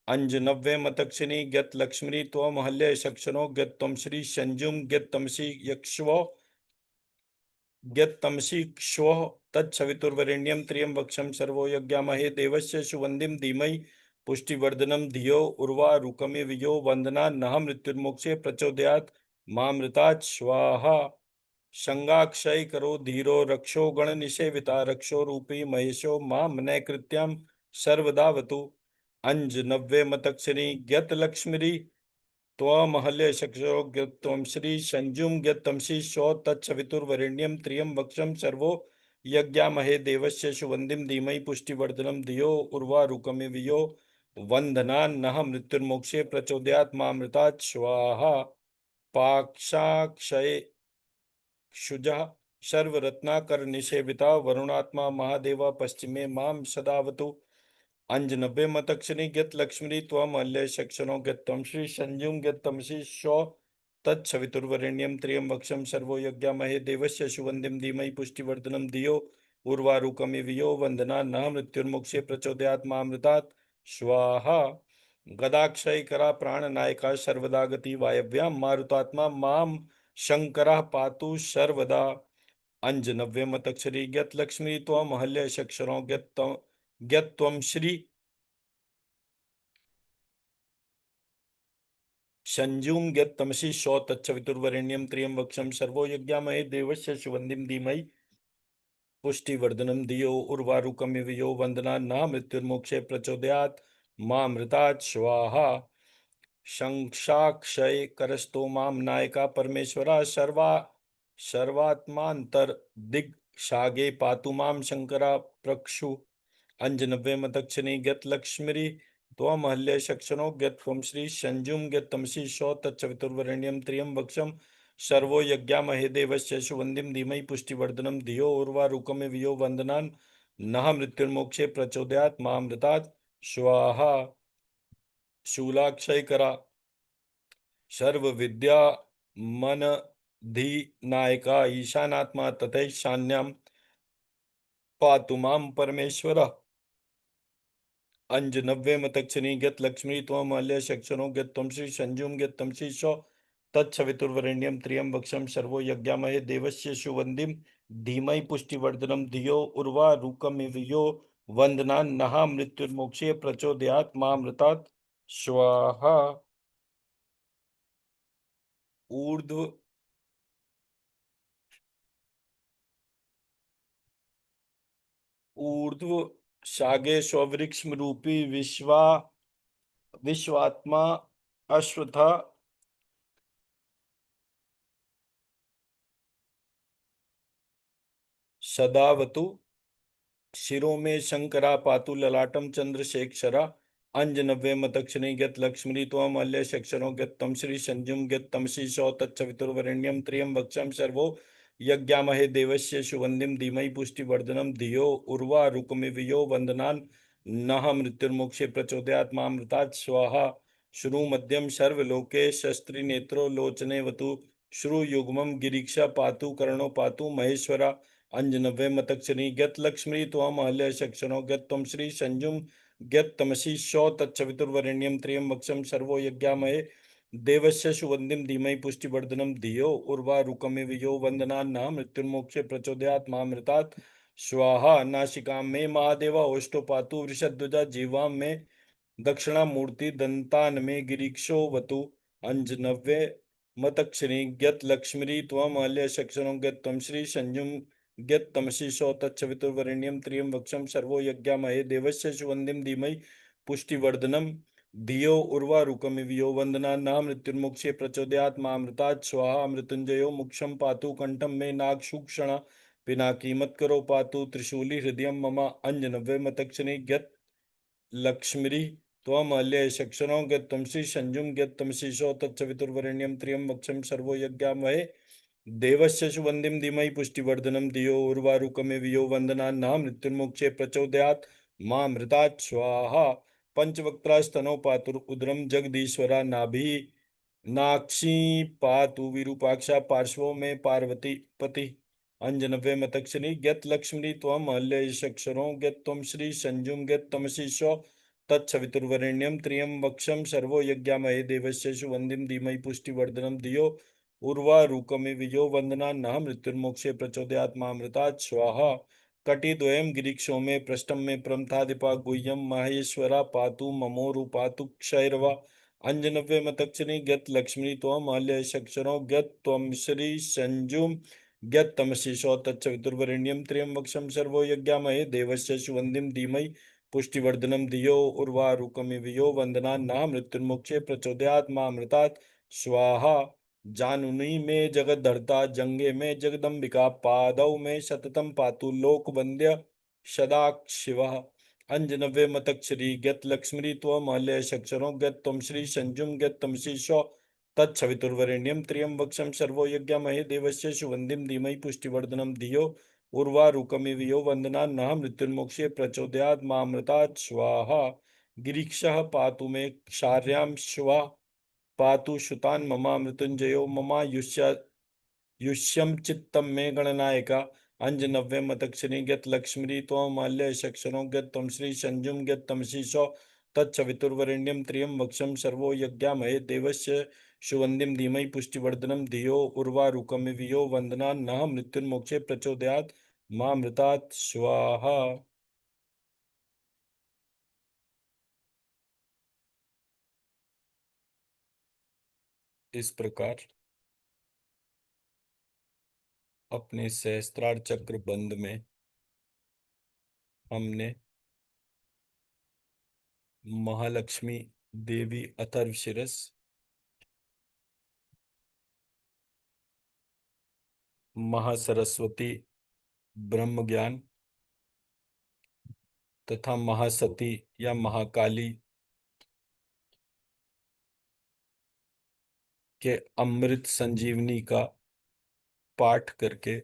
अंजनव्य मतक्षिणी गत लक्ष्मी त्वमहल्य शक्षणो गत्वं श्री संजुम गत्तमसी यक्ष्वो यत्तमसि श्वः तत्सवितुर्वरेण्यं त्र्यंबकं सर्वो यज्ञामहे देवस्य सुवंदिम धीमहि पुष्टिवर्धनम धियो उर्वा रुकमिव यो वंदना नः मृत्युर्मोक्षे प्रचोदयात् मामृतात् स्वाहा। संगाक्षय करो धीरो रक्षो गण निषेविता रक्षो रूपी महेशो माम न कृत्याम सर्वदावतु। अंज नव्य मतक्षरी ज्ञत लक्ष्मी त्वमहल्य शक्षरो ज्ञत्वं श्री संजुम ज्ञत्तम श्री सौ तत्सवितुर्वरेण्यं त्रियं वक्षम सर्वो यज्ञामहे देवस्य सुवंदिम धीमहि पुष्टिवर्धनम धियो उर्वारुकमिव यो वंदना नः मृत्युर्मोक्षे प्रचोदयात् मामृतात् स्वाहा। पाक्षाक्षय शुजा सर्वरत्नाकर निषेविता वरुणात्मा महादेवा पश्चिमे माम सदावतु। अंजनबे मतक्षणी गत लक्ष्मी त्वमल्य शक्षणो गत्वं श्री संजुम गत्तम श्री शौ तत्सवितुर्वरेण्यं त्र्यंबकं सर्वो यज्ञामहे देवस्य सुवंदिम धीमहि पुष्टिवर्धनम धियो उर्वारुकमिव यो वंदना न मृत्युर्मुक्षे प्रचोदयात् मामृतात् स्वाहा। गदाक्षय करा प्राणनायका सर्वदा गति वायव्यां मारुतात्मा माम शंकरः पातु सर्वदा। अंजनव्य मतक्षरी ज्ञत लक्ष्मी त्वमहल्य शक्षरो ज्ञत्वं श्री संजूम तमसी सौ तत्सवितुर्वरेण्यं त्र्यंबकं सर्वो यज्ञामहे देवस्य सुवंदिम धीमहि पुष्टिवर्धनम धियो उर्वारुकमिव यो वंदना न मृत्युर्मोक्षे प्रचोदयात् मामृतात् स्वाहा। शंक्षाक्षय करस्तो माम नायका परमेश्वरा सर्वात्मांतर दिग्सागे पातु माम शंकरा प्रक्षु। अंजनव्य मतक्षणी गत लक्ष्मी त्वमहल्य शक्षणो गत्वं श्री संजुम गत्तमसी सौ तत्सवितुर्वरेण्यं त्र्यंबकं सर्वो यज्ञामहे देवस्य सुवंदिम धीमहि पुष्टिवर्धनम धियो उर्वारुकमिव यो वंदनान् नः मृत्युर्मोक्षे प्रचोदयात् मामृतात् स्वाहा। शूलाक्षय करा सर्व विद्या मन धी नायका ईशानात्मा तथैशान्यां पातु माम परमेश्वर। अंजनव्य मतक्षणी गत लक्ष्मी त्वमल्य शक्षणो गत्वं श्री संजुम गत्तम श्री सौ तत्सवितुर्वरेण्यं त्र्यंबकं सर्वो यज्ञामहे देवस्य सुवंदिम धीमहि पुष्टिवर्धनम धियो उर्वा रुकमिव यो वंदना नः मृत्युर्मोक्षे प्रचोदयात् मामृतात् स्वाहा। ऊर्ध्व ऊर्ध्व शागे स्ववृक्ष रूपी विश्वात्मा अश्वत्थ सदावतु शिरो में शंकरा पातु ललाटम चंद्रशेखरा अंजनव्य मतक्षणी गत लक्ष्मी त्वम अल्य शक्षरो गत्तम श्री संजुम गत्तमसी सौ तत्सवितुर्वरेण्यम त्रियम भक्षम सर्वो यज्ञामहे देवस्य सुवंदिम धीमहि पुष्टिवर्धनम धियो उर्वा रुकमिवयो वंदनान नः मृत्युर्मोक्षे प्रचोदयात् मामृतात् स्वाहा श्रु मध्यम सर्वलोके शस्त्री नेत्रो लोचने वतु श्रु युग्मम गिरीक्षा पातु कर्णो पातु महेश्वरा अंजनव्य मतक्षरी गत लक्ष्मी त्वम अहल्य शक्षणो गत तम श्री संजुम गत तमसी शौ तत्सवितुर्वरेण्यम त्र्यंबकम सर्वो यज्ञामहे देवस्य सुवंदिम धीमहि पुष्टिवर्धनम धियो उर्वा रुकमिव यो वंदना न मृत्युर्मोक्षे प्रचोदयात् मामृतात् स्वाहा नासिकां मे महादेवा ओष्टो पातु वृषध्वजा जीवां मे दक्षिणामूर्ति दंतान में गिरीक्षो वतु अंजनव्य मतक्षरी गत लक्ष्मी त्वम अल्य शक्षणो गत तम श्री संजुम गत तमसी सौ तत्सवितुर्वरेण्यम त्र्यंबकम सर्वो यज्ञामहे देवस्य सुवंदिम धीमहि पुष्टिवर्धनम धियो उर्वा रुकमिवयो वंदना न मृत्युर्मुक्षे प्रचोदयात् मामृतात् स्वाहा मृत्युंजयो मुक्षम पातु कंठम में नागशूक्षण पिनाकी मत करो पातु त्रिशूली हृदय मम अंजनव्य मतक्षणी गत लक्ष्मी त्वमल्य शक्षणो गत्तमसि संजुम गत्तमसि सौ तत्सवितुर्वरेण्यम त्र्यंबकं सर्वो यज्ञामहे देवस्य सुवंदिम धीमहि पुष्टिवर्धनम धियो उर्वारुकमिव यो वंदना न मृत्युर्मुक्षे प्रचोदयात् मामृतात् स्वाहा पंचवक्त्रस्तनो पातुर उदरम जगदीश्वरा नाभि नाक्षी पातु विरूपाक्षा पार्श्वों में पार्वती पति अंजनव्य मतक्षरी गत लक्ष्मी त्वम अल्यक्षरो गत त्वम श्री संजुम गत तमसी स्व तत्सवितुर्वरेण्यम त्र्यंबक्षम सर्वो यज्ञामहे देवस्य सुवंदिम धीमहि पुष्टिवर्धनम धियो उर्वा रुकमिव यो वंदना न मृत्युर्मोक्षे प्रचोदयात् मामृतात् स्वाहा कटिद्वयम् गिरीक्षो में पृष्ठम में प्रमथादिपा गुह्यम माहेश्वरा पातु ममोरु पातु क्षैरवा अंजनव्य मतक्षरी गत लक्ष्मी त्वम अल्यक्षरो गत त्वम श्री संजुम गत तमसी सौ तत्सवितुर्वरेण्यम त्र्यंबकम सर्वो यज्ञामहे देवस्य सुवंदिम धीमहि पुष्टिवर्धनम धियो उर्वारुकमिव यो वंदना न मृत्युर्मुक्षे प्रचोदयात् मामृतात् स्वाहा जानुनी में जगत धर्ता जंगे में जगदम्बिका पादौ में सततम पातु लोक वंद्य सदा शिवः अंजनव्य मतक्षरी गत लक्ष्मी त्वम अल्य शक्षरो गत तम श्री संजुम गत तमसी सौ तत्सवितुर्वरेण्यम त्र्यंबकं सर्वो यज्ञामहे देवस्य सुवंदिम धीमहि पुष्टिवर्धनम धियो उर्वारुकमिव यो वंदना न मृत्युर्मोक्षे प्रचोदयात् मामृतात् स्वाहा गिरीक्षः पातु मे क्षार्यां श्वा पातु शुतान् ममा मृत्युंजयो ममा युष्यम चित्तम में गणनायका अंजनव्य मतक्षरी गत लक्ष्मी त्वमल्य शक्षरो गत तम श्री संजुम गत तमसी सौ तत्सवितुर्वरेण्यम त्र्यंबकं सर्वो यज्ञामहे देवस्य सुवंदिम धीमहि पुष्टिवर्धनम धियो उर्वारुकमिव यो वंदना न मृत्युर्मोक्षे प्रचोदयात् मामृतात् स्वाहा। इस प्रकार अपने सहस्त्रार चक्र बंद में हमने महालक्ष्मी देवी अथर्वशीरस, महासरस्वती ब्रह्म ज्ञान तथा महासती या महाकाली के अमृत संजीवनी का पाठ करके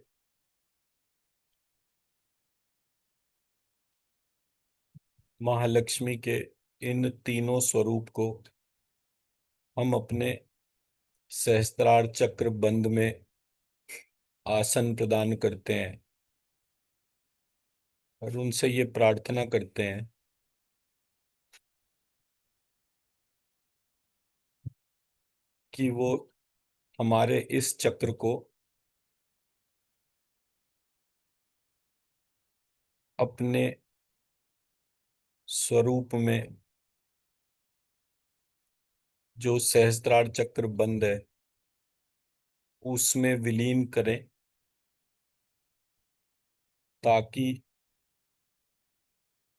महालक्ष्मी के इन तीनों स्वरूप को हम अपने सहस्त्रार चक्र बंद में आसन प्रदान करते हैं और उनसे ये प्रार्थना करते हैं कि वो हमारे इस चक्र को अपने स्वरूप में, जो सहस्त्रार चक्र बंद है, उसमें विलीन करें ताकि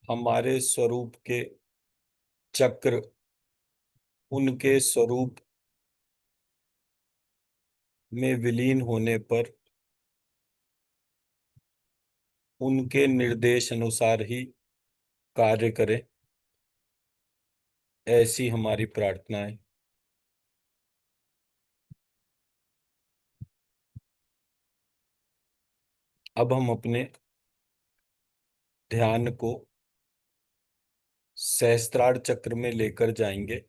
हमारे स्वरूप के चक्र उनके स्वरूप में विलीन होने पर उनके निर्देश अनुसार ही कार्य करें, ऐसी हमारी प्रार्थना है। अब हम अपने ध्यान को सहस्त्रार चक्र में लेकर जाएंगे।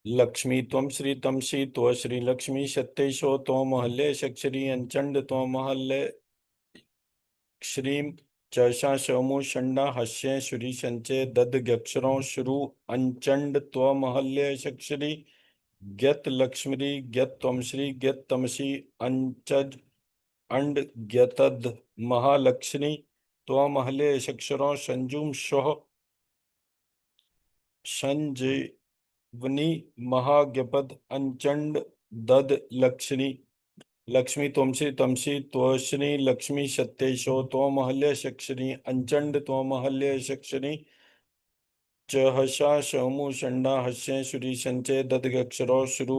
लक्ष्मी त्वं श्री तमसी त्व श्री लक्ष्मी सत्येशो त्व महल्ये शक्षरी अंचंड त्व महल्ये श्रीम चर्षा सोमु षण्डा हस्य श्री संचय दद व्यक्षरों श्रु अंचंड त्व महल्ये शक्षरी ज्ञत लक्ष्मी ज्ञत त्वमश्री ज्ञत तमसी अंचज अंड ज्ञतद महालक्ष्मी त्व महल्ये शक्षरों संजुम शोह संजीवनी महाज्ञपद अंचंड दद लक्ष्मी लक्ष्मी त्वमसी तमसी त्वश्री लक्ष्मी सत्येशो त्वमहल्य शक्षरी अंचंड त्वमहल्य शक्षरी चहसा शमु षण्डा हस्य श्री संचय ददगक्षरो श्रु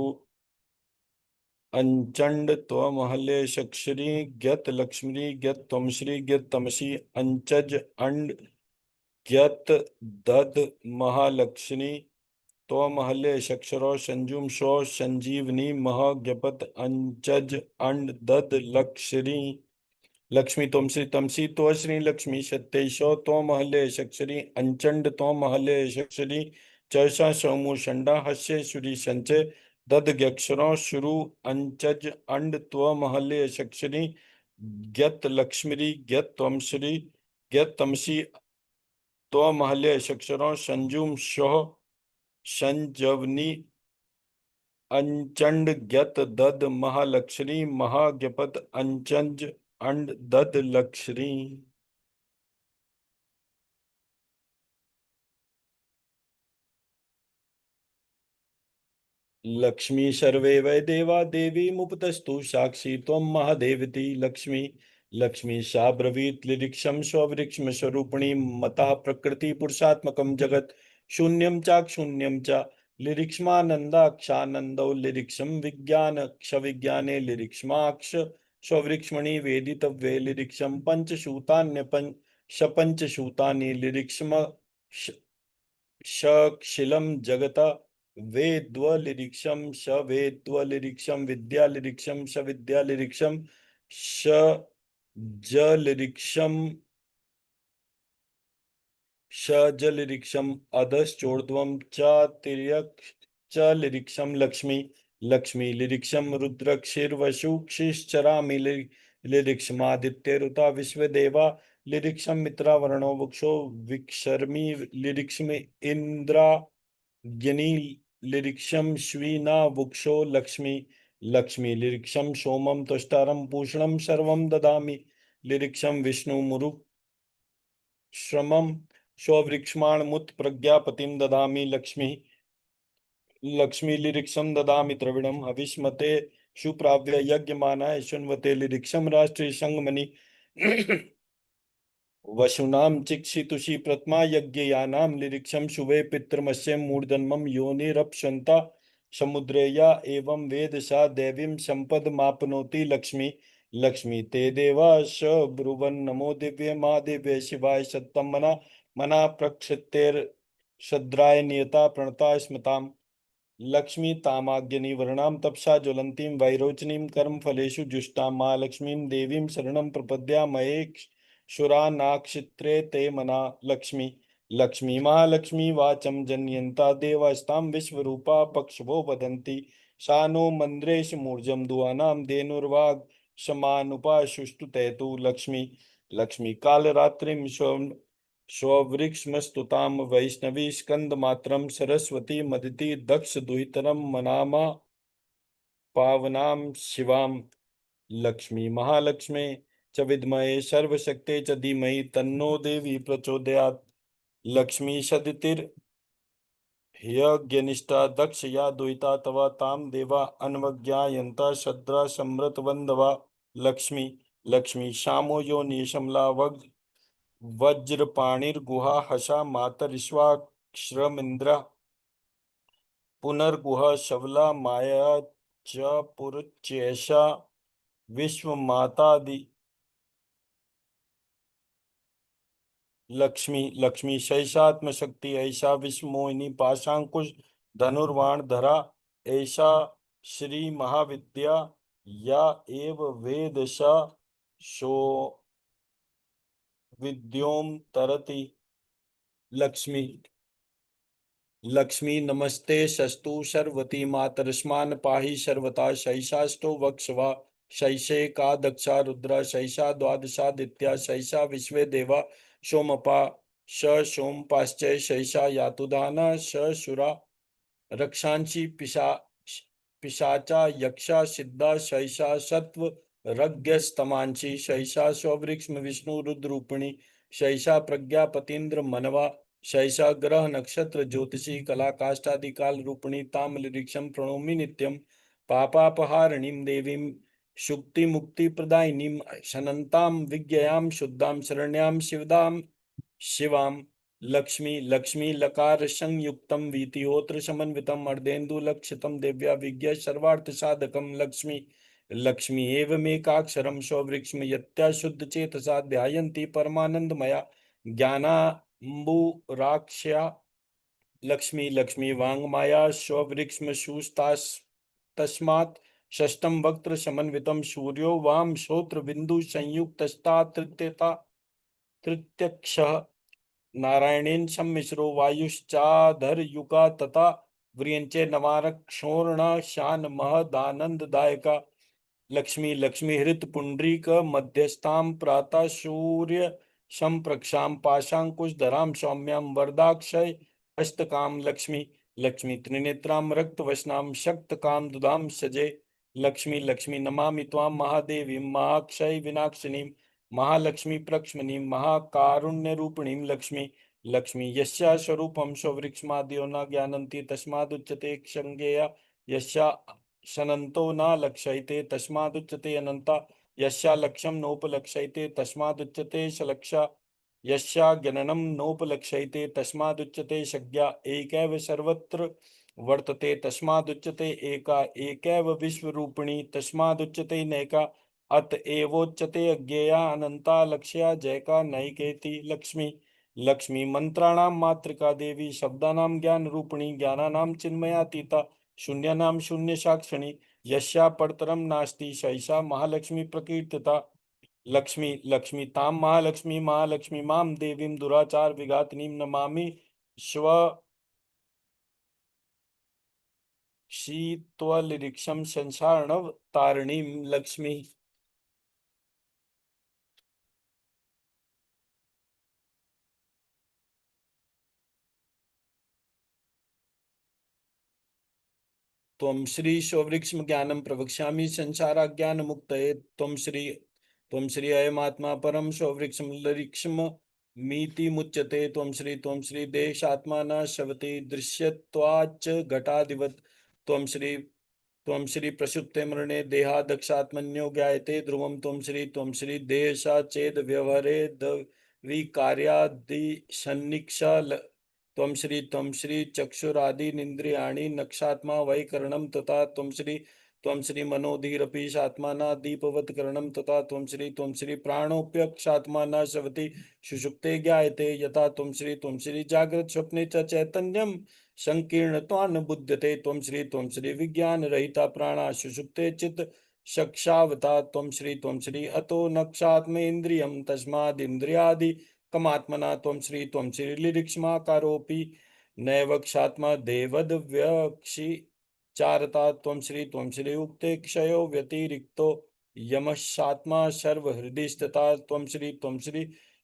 अंचंड त्वमहल्य शक्षरी ज्ञत लक्ष्मी ज्ञत त्वमश्री ज्ञत तमसी अंचज अंड ज्ञत दद महालक्ष्मी त्वमहल्य शक्षरो संजुम शो संजीवनी महाज्ञपत अंचज अंड दद लक्ष्मी लक्ष्मी त्वमश्री तमसी तो श्री लक्ष्मी सत्येशो तो महल्ये शक्षरी अंचंड तो महल्ये शक्षरी चर्षा सोमु षण्डा हस्य श्री संचय ददग्यक्षरों शुरु अंचज अंड त्व महल्ये शक्षरी ज्ञत लक्ष्मी ज्ञत त्वमश्री ज्ञत तमसी तो महल्ये शक्षरों संजुम शोह संजवनी अंचंड ज्ञत दद महालक्ष्मी महाज्ञपत अंचंज अंड दद लक्ष्मी। लक्ष्मी सर्वे वै देवा देवी मुपतस्तु साक्षी त्वं महादेवती लक्ष्मी लक्ष्मी सा ब्रवीत लिरिक्षम स्ववृक्षम स्वरूपिणी मता प्रकृति पुरुषात्मकं जगत शून्यं चाक्षून्यं च लिरिक्ष्मानंदाक्षानंदो लिरिक्षम विज्ञान क्ष विज्ञाने लिरिक्ष्माक्ष स्ववृक्ष्मणि वेदितव्ये लिरिक्षम पंचसूतान्य पंचसूतानि लिरिक्ष्म शशिलम जगता वेद्वलिरिक्षम स वेद्वलिरिक्षम विद्यालिरिक्षम स विद्यालिरिक्षम स जलिरिक्षम शजलिरिक्षम अधश्चोर्ध्वं च तिर्यक् च लिरिक्षम लक्ष्मी लक्ष्मी लिरिक्षम रुद्रक्षिर्वशुक्षिश्चरामि लिरिक्षमादित्यरुता विश्वदेवा लिरिक्षम मित्रावरणो वृक्षो विक्षर्मि लिरिक्षम इंद्रा ज्ञनी लिरिक्षम श्वीना वृक्षो लक्ष्मी लक्ष्मी लिरिक्षम सोमम तुष्टारम पूषणम सर्वम ददामि लिरिक्षम विष्णु श्रमं स्ववृक्ष्माणमुत प्रज्ञापतिं ददामि लक्ष्मी लक्ष्मी लिरिक्षं ददामि द्रविणं हविष्मते सुप्राव्य यज्ञमानाय शृण्वते लिरिक्षं राष्ट्रे संगमनि वसुनां चिक्षितुषी प्रथमा यज्ञयानां लिरिक्षं शुभे पितृमस्य मूर्धन्मं योनिरप्स्यन्ता समुद्रे या एवं वेद सा देवीं सम्पदमाप्नोति लक्ष्मी लक्ष्मी ते देवा स ब्रुवन् नमो दिव्य मा दिव्य शिवाय सत्तम मना मना प्रक्षितेर शद्राय नियता प्रणता स्मताम् लक्ष्मी तामाग्नि वर्णां तपसा ज्वलंतीं वैरोचनीं कर्म फलेषु जुष्टां महालक्ष्मीं देवीं शरणं प्रपद्यामहे शुरानाक्षित्रे ते मना लक्ष्मी लक्ष्मी महालक्ष्मी वाचं जन्यन्ता देवास्तां विश्वरूपा पक्षवो वदन्ति सा नो मन्द्रेश मूर्जं दुहानां धेनुर्वाग समानुपाशुष्टुतेतु लक्ष्मी लक्ष्मी कालरात्रिं स्ववृक्षमस्तुतां वैष्णवी स्कंदमात्रं सरस्वती मदिति दक्ष दुहितरं मनामा पावनां शिवां लक्ष्मी महालक्ष्मी च विद्महे सर्वशक्ते च धीमहि तन्नो देवी प्रचोदयात्। लक्ष्मी सदितिर ह्यग्निष्ठा दक्ष या दुहिता तवा ताम देवा अन्वज्ञायन्ता शद्रा समृतवन्धवा। लक्ष्मी लक्ष्मी श्यामो यो निशमला वज्रपाणिर्गुहा हसा मातरिश्वाक्षरमिन्द्र पुनर्गुहा शवला माया च पुरुचैषा विश्वमातादि। लक्ष्मी लक्ष्मी शैषात्मशक्ति ऐसा विश्वमोहिनी पाशांकुश धनुर्वाण धरा ऐसा श्री महाविद्या या एव वेदशा शो विद्योम तरति। लक्ष्मी लक्ष्मी नमस्ते शस्तु शर्वती मातरस्मान् पाहि सर्वता शैषाष्टो वक्षवा शैषे का दक्षा रुद्रा शैषा द्वादशादित्या शैषा विश्वे देवा सोमपा स सोमपाश्चय शैषा यातुदाना स शुरा रक्षांसि पिशाचा यक्षा सिद्धा शैषा सत्व रज्ञस्तमांसि शैषा स्ववृक्ष्म विष्णु रुद्रूपिणी शैषा प्रज्ञापतीन्द्र मनवा शैषा ग्रह नक्षत्र ज्योतिषी कला काष्ठादि काल रूपिणी ताम्रलिक्षं प्रणोमि नित्यं पापापहारिणीं देवीं शुक्ति मुक्ति प्रदायिनीं शनन्तां विज्ञां शुद्धां शरण्यां शिवदां शिवां। लक्ष्मी लक्ष्मी लकार संयुक्तम वीतिहोत्र समन्वितम अर्धेन्दु लक्षितम दिव्या विज्ञा सर्वार्थ साधकम। लक्ष्मी लक्ष्मी एवमेकाक्षरम स्ववृक्षम यत्या शुद्ध चेतसा ध्यायन्ति परमानंदमया ज्ञानाम्बुराक्ष्या। लक्ष्मी लक्ष्मी वाङ्माया स्ववृक्षम सुस्तास् तस्मात् षष्ठम वक्त्र समन्वितम सूर्यो वाम श्रोत्र बिंदु संयुक्तस्ता तृतीयता तृतीयक्षः नारायणेन सम्मिश्रो वायुश्चाधरयुगा तथा व्रियंचे नवारक क्षोर्ण शान महदानंददायका। लक्ष्मी लक्ष्मी हृत पुंडरीक मध्यस्थां प्रातः सूर्य संप्रक्षां पाशांकुशधरां सौम्यां वरदाक्षय हस्तकां। लक्ष्मी लक्ष्मी त्रिनेत्रां रक्तवसनां शक्तकां दुदां सजे। लक्ष्मी लक्ष्मी नमामि त्वां महादेवीं महाक्षय विनाशिनीं महालक्ष्मी प्रक्ष्मणीं महाकारुण्यरूपिणीं। लक्ष्मी लक्ष्मी यस्या स्वरूपं स्ववृक्षमाद्यो न ज्ञानन्ति तस्मादुच्यते क्षङ्गेया यस्या शनन्तो न लक्ष्यते तस्मादुच्यते अनन्ता यस्या लक्ष्यं नोपलक्ष्यते तस्मादुच्यते सलक्षा यस्या ज्ञानं नोपलक्ष्यते तस्मादुच्यते शज्ञा एकैव सर्वत्र वर्तते तस्मादुच्यते एका एकैव विश्वरूपिणी तस्मादुच्यते नैका अतएवोच्यते अज्ञेया अनंता लक्ष्या जयका नैकेति। लक्ष्मी लक्ष्मी मंत्राणां मातृका देवी शब्दानां ज्ञान रूपिणी ज्ञानानां चिन्मयातीता शून्यानां शून्य साक्षिणी यस्या परतरम नास्ति सैषा महालक्ष्मी प्रकीर्तिता। लक्ष्मी लक्ष्मी तां महालक्ष्मी महालक्ष्मी मां देवीं दुराचार विघातिनीं नमामि स्व शीत्वलिरिक्षं संसारणव तारिणीं। लक्ष्मी त्वं श्री स्ववृक्ष्म ज्ञानं प्रवक्ष्यामि संसाराज्ञान मुक्तये। त्वं श्री अयमात्मा परम स्ववृक्ष्म लरिक्ष्म मीति मुच्यते। त्वं श्री देशात्मा न शवति दृश्यत्वाच्च घटादिवत्। त्वं श्री प्रसुप्ते मरणे देहादक्षात्मन्यो ज्ञायते ध्रुवं। त्वं श्री देहसा चेद व्यवहरे द्विकार्यादिसन्निक्षा। त्वं श्री चक्षुरादीनिन्द्रियाणि नक्षात्मा वै करणं तथा। त्वं श्री मनोधीरपीशात्माना दीपवत्करणं तथा। त्वं श्री प्राणोप्यक्षात्मा न शवति सुषुप्ते ज्ञायते यथा। त्वं श्री जागृत स्वप्ने च चैतन्यं संकीर्णत्वान् बुध्यते। त्वं श्री विज्ञान रहिता प्राणा सुषुप्ते चित् चक्षावता। त्वं श्री अतो नक्षात्मेन्द्रियं तस्मादिन्द्रियादि कमात्मना। त्वं श्री लिरिक्ष्माकारोऽपि नैवक्षात्मा देवद्व्यक्षि चारता। त्वं श्री उक्ते क्षयो व्यतिरिक्तो यमशात्मा सर्वहृदि स्थिता। त्वं श्री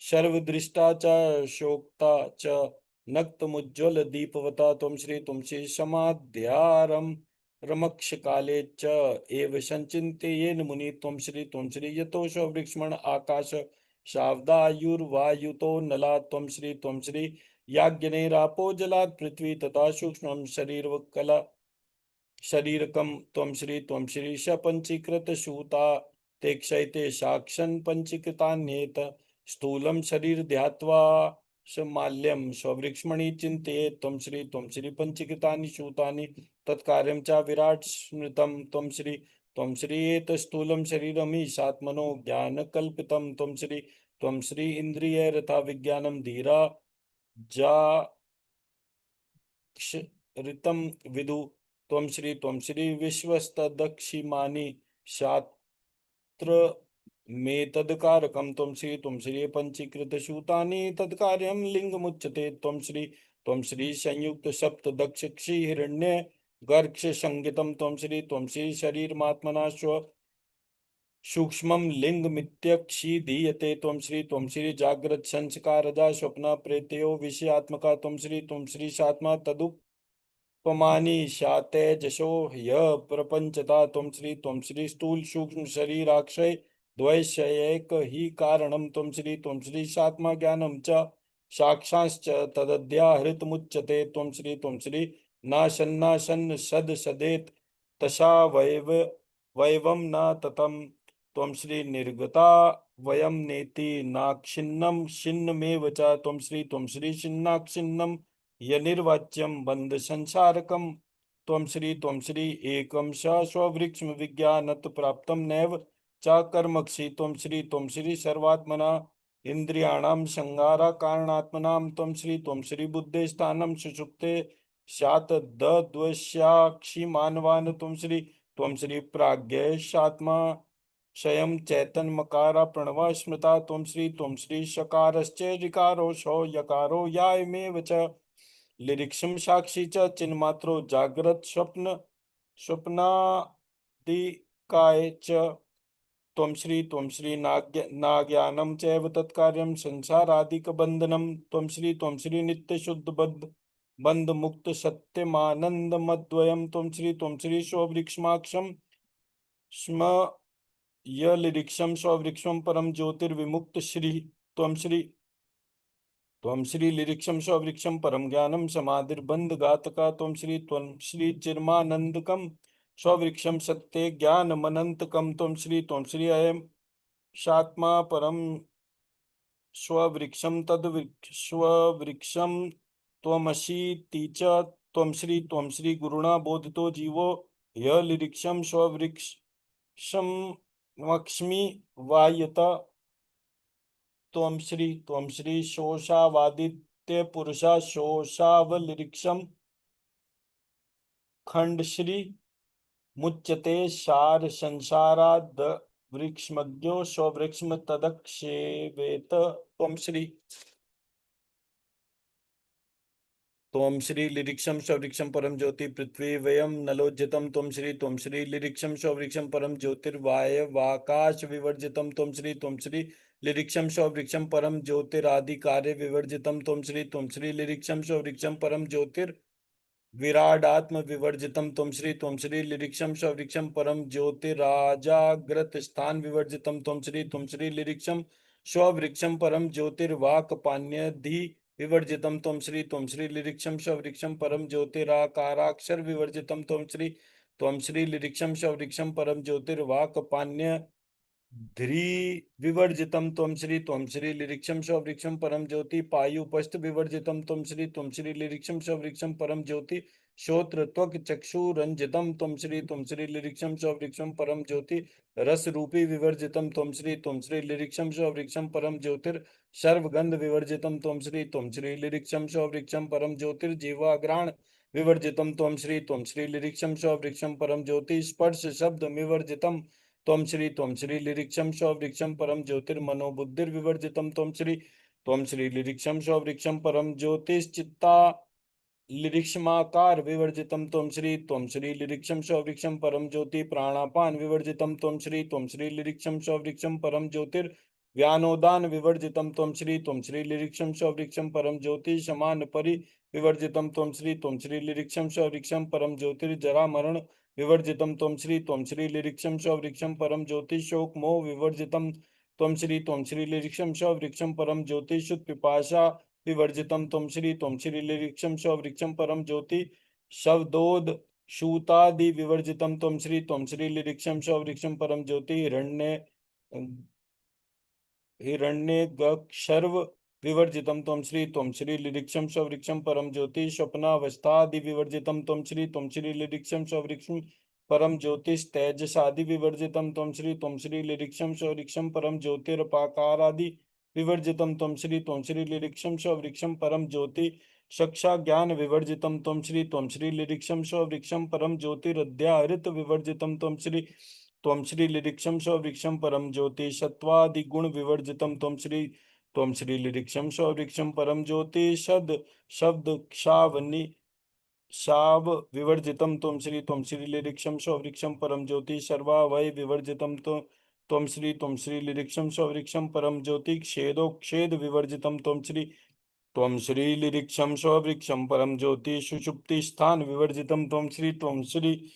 सर्वदृष्टा च शोक्ता च नक्तमुज्ज्वल दीपवता त्वं श्री समाध्यारम रमक्ष काले च एव संचिन्तयेन मुनि त्वं श्री यतोषो वृक्ष्मण आकाश शावदायुर्वायुतो नला त्वं श्री याज्ञनेरापो जलात् पृथ्वी तथा सूक्ष्मं शरीरवकला शरीरकम त्वं श्री सपंचीकृत सूता ते क्षयते साक्षन् पंचीकृतान्येत स्थूलम शरीर ध्यात्वा समाल्यम स्ववृक्ष्मणि चिन्तयेत् त्वं श्री पंचीकृतानि सूतानि तत्कार्यं च विराट स्मृतं त्वं श्री एत स्थूलम शरीरम हि सात्मनो ज्ञानकल्पितं त्वं श्री इंद्रिय रथा विज्ञानम धीरा जा ऋतं विदु त्वं श्री विश्वस्तदक्षिमानि शात्र मेतद्कारकं त्वं श्री पंचीकृतसूतानि तत्कार्यं लिंगमुच्यते त्वं श्री संयुक्त सप्त दक्षक्षि हिरण्य गर्क्ष संगितम त्वं श्री शरीरमात्मना स्व सूक्ष्मं लिंगमित्यक्षीधीयते त्वं श्री जाग्रत संस्कारजा स्वप्न प्रेतयो विषयात्मका त्वं श्री सात्मा पमानी शातेजसो ह्य प्रपंचता त्वं श्री स्थूल सूक्ष्म शरीराक्षय द्वैशयैक ही कारणं त्वं श्री सात्मा ज्ञानं च साक्षांश्च तदध्याहृतमुच्यते त्वं श्री नाशन्नाशन्न सद सदेत तथा वैवं न ततं त्वं श्री निर्गता वयं नेति नाक्षिन्नं छिन्नमेव च त्वं श्री छिन्नाक्षिन्नं यनिर्वाच्यं बंध संसारकम त्वं श्री एकम स स्ववृक्ष्म विज्ञानत प्राप्तम नैव च कर्मक्षि त्वं श्री सर्वात्मना इंद्रियाणां संगारा कारणात्मनां त्वं श्री बुद्धे स्थानं सुषुप्ते स्यात् दद्वस्याक्षि मानवान् त्वं श्री प्राज्ञेशात्मा स्वयं चैतन्यमकारा प्रणव स्मृता त्वं श्री शकारश्च ऋकारो सौ यकारो यायमेव च लिरिक्षम साक्षी च चिन्मात्रो जाग्रत स्वप्नादिकाय च त्वं श्री नाज्ञानम चैव तत्कार्यं संसारादिकबंधनम त्वं श्री नित्य शुद्ध बद्ध बंध मुक्त सत्यमानंदमद्वयम त्वं श्री स्ववृक्षमाक्षम स्म यलिरिक्षम स्ववृक्षम परम ज्योतिर्विमुक्त श्री त्वं श्री लिरिक्षम स्ववृक्षम परम ज्ञानम समाधिर्बंध घातका त्वं श्री चिन्मानंदकम स्ववृक्षम सत्य ज्ञानमनंतकम त्वं श्री अयम शात्मा परम स्ववृक्षम स्ववृक्षम त्वमशीति च त्वं श्री गुरुणा बोधितो जीवो य लिरिक्षम स्ववृक्षम वक्ष्मि वायत त्वं श्री शोषावादित्य पुरुषा शोषावलिरिक्षम खंड श्री मुच्यते सार संसाराद वृक्षमज्ञो स्ववृक्षम तदक्षेवेत त्वं श्री लिरिक्षम स्ववृक्षम परम ज्योति पृथ्वी वयम नलोज्यतम त्वं श्री लिरिक्षम स्ववृक्षम परम ज्योतिर्वायवाकाश विवर्जितम त्वं श्री लिरिक्षम स्ववृक्षम परम ज्योतिरादि कार्य विवर्जितम त्वं श्री लिरिक्षम स्ववृक्षम परम ज्योतिर विराडात्म विवर्जितम त्वं श्री लिरिक्षम स्ववृक्षम परम ज्योतिराजाग्रत स्थान विवर्जितम त्वं श्री लिरिक्षम स्ववृक्षम परम ज्योतिर्वाक पान्यधि विवर्जितम त्वं श्री लिरिक्षम स्ववृक्षम परम ज्योतिराकाराक्षर विवर्जितम त्वं श्री लिरिक्षम स्ववृक्षम परम ज्योतिर्वाक पान्य ध्री विवर्जितम त्वं श्री लिरिक्षम स्ववृक्षम परम ज्योति पायुपस्थ विवर्जितम त्वं श्री लिरिक्षम स्ववृक्षम परम ज्योति श्रोत्र त्वक चक्षुरंजितम त्वं श्री लिरिक्षम स्ववृक्षम परम ज्योति रस रूपी विवर्जितम त्वं श्री लिरिक्षम स्ववृक्षम परम ज्योतिर सर्वगंध विवर्जितम त्वं श्री लिरिक्षम स्ववृक्षम परम ज्योतिर्जीवाग्राण विवर्जितम त्वं श्री लिरिक्षम स्ववृक्षम परम ज्योति स्पर्श शब्द विवर्जितम त्वं श्री लिरिक्षम स्ववृक्षम परम ज्योतिर्मनोबुद्धिर्विवर्जितम त्वं श्री लिरिक्षम स्ववृक्षम परम ज्योतिश्चित्ता लिरिक्षमाकार विवर्जितम त्वं श्री लिरिक्षम स्ववृक्षम परम ज्योति प्राणापान विवर्जितम त्वं श्री लिरिक्षम स्ववृक्षम परम ज्योतिर व्यानोदान विवर्जितम त्वं श्री लिरिक्षम स्वृक्षम परम ज्योति समान परि विवर्जितम त्वं श्री लिरिक्षम स्वृक्षम परम ज्योतिर्जरा मरण विवर्जितम त्वं श्री लिरिक्षम स्वृक्षम परम ज्योति शोक मोह विवर्जितम त्वं श्री लिरिक्षम स्वृक्षम परम ज्योति शुद्ध पिपाशा विवर्जितम त्वं श्री लिरिक्षम स्वृक्षम परम ज्योति शवदोद शूतादि विवर्जितम त्वं श्री लिरिक्षम स्वृक्षम परम ज्योति हिरण्यगर्भ विवर्जितम त्वं श्री लिरिक्षम स्वृक्षम परम ज्योति स्वप्नावस्थादि विवर्जितम त्वं श्री लिरिक्षम स्वृक्षम परम ज्योतिष तेजसादि विवर्जितम त्वं श्री लिरिक्षम स्वृक्षम परम ज्योतिरपाकारादि विवर्जितम त्वं श्री लिरिक्षम स्वृक्षम परम ज्योति चक्षा ज्ञान विवर्जितम त्वं श्री लिरिक्षम स्वृक्षम परम ज्योतिरध्याहृत विवर्जितम त्वं श्री लिरिक्षम स्वृक्षम परम ज्योति सत्वादि गुण विवर्जितम त्वं श्री लिरिक्षम स्वृक्षम परम ज्योति शब्द शब्द क्षावनि शाव विवर्जितम त्वं श्री लिरिक्षम स्वृक्षम परम ज्योति सर्वावय विवर्जितम त्वं श्री लिरिक्षम स्वृक्षम परम ज्योति क्षेदो क्षेद विवर्जितम त्वं श्री लिरिक्षम स्वृक्षम परम ज्योति सुषुप्ति स्थान विवर्जितम त्वं श्री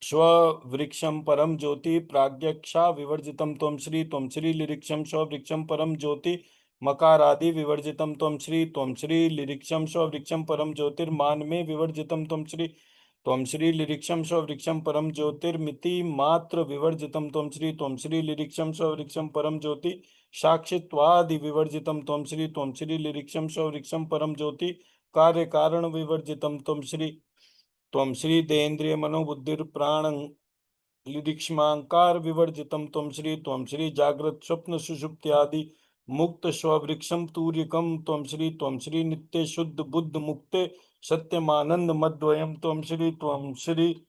स्ववृक्षम परम ज्योति प्राज्ञक्षा विवर्जितम त्वं श्री लिरिक्षम स्ववृक्षम परम ज्योति मकारादि विवर्जितम त्वं श्री लिरिक्षम स्ववृक्षम परम ज्योतिर्मान में विवर्जितम त्वं श्री लिरिक्षम स्ववृक्षम परम ज्योतिर्मिति मात्र विवर्जितम त्वं श्री लिरिक्षम स्ववृक्षम परम ज्योति साक्षित्वादि विवर्जितम त्वं श्री लिरिक्षम स्ववृक्षम परम ज्योति कार्य कारण विवर्जितम त्वं श्री देन्द्रिय मनोबुद्धिर प्राण लिदिक्ष्मांकार विवर्जितम त्वं श्री जागृत स्वप्न सुषुप्त्यादि मुक्त स्ववृक्षम तूर्यकम त्वं श्री नित्य शुद्ध बुद्ध मुक्ते सत्यमानंद मद्वयम त्वं श्री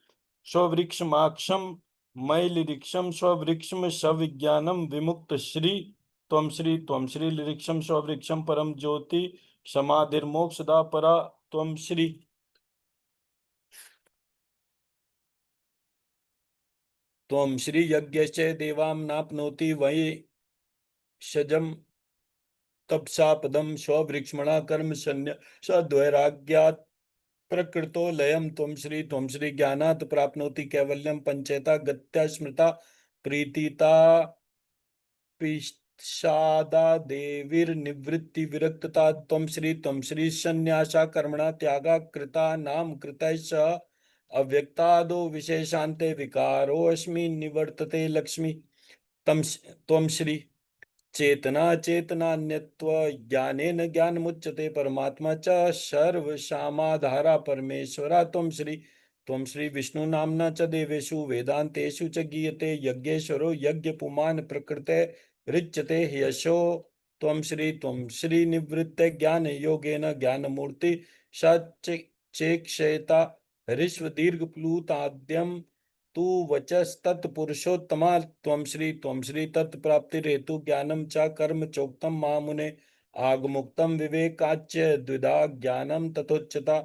स्ववृक्षमाक्षम मैलिरिक्षम स्ववृक्षम सविज्ञानम विमुक्त श्री त्वं श्री लिरिक्षम स्ववृक्षम परम ज्योति समाधिर्मोक्षदा परा त्वं श्री यज्ञस्य देवां नाप्नोति वै शजम तपसा पदम स्ववृक्ष्मणा कर्म सन्न्यासाद्वैराग्यात् प्रकृतो लयम त्वं श्री ज्ञानात् प्राप्नोति कैवल्यम पंचेता गत्या स्मृता प्रीतिता पिशादा देवीर्निवृत्ति विरक्तता त्वं श्री संन्यासा कर्मणा त्यागा कृता नाम कृतः स अव्यक्तादो विशेषान्ते विकारोऽस्मि निवर्तते लक्ष्मी त्वं श्री चेतना चेतनान्यत्व ज्ञानेन ज्ञानमुच्यते परमात्मा च सर्वसामाधारा परमेश्वरा त्वं श्री विष्णु नाम्ना च देवेषु वेदांतेषु च गीयते यज्ञेश्वरो यज्ञपुमान् प्रकृते रिच्यते ह्यशो त्वं श्री निवृत्त ज्ञान योगेन ज्ञानमूर्ति सचेक्षयता ऋष्व दीर्घ प्लूताद्यम तू वचस्तत्पुरुषोत्तमा त्वं श्री तत्प्राप्तिरेतु ज्ञानं च कर्म चोक्तम महामुने आगमुक्तम विवेकाच्य द्विधा ज्ञानं तथोच्यता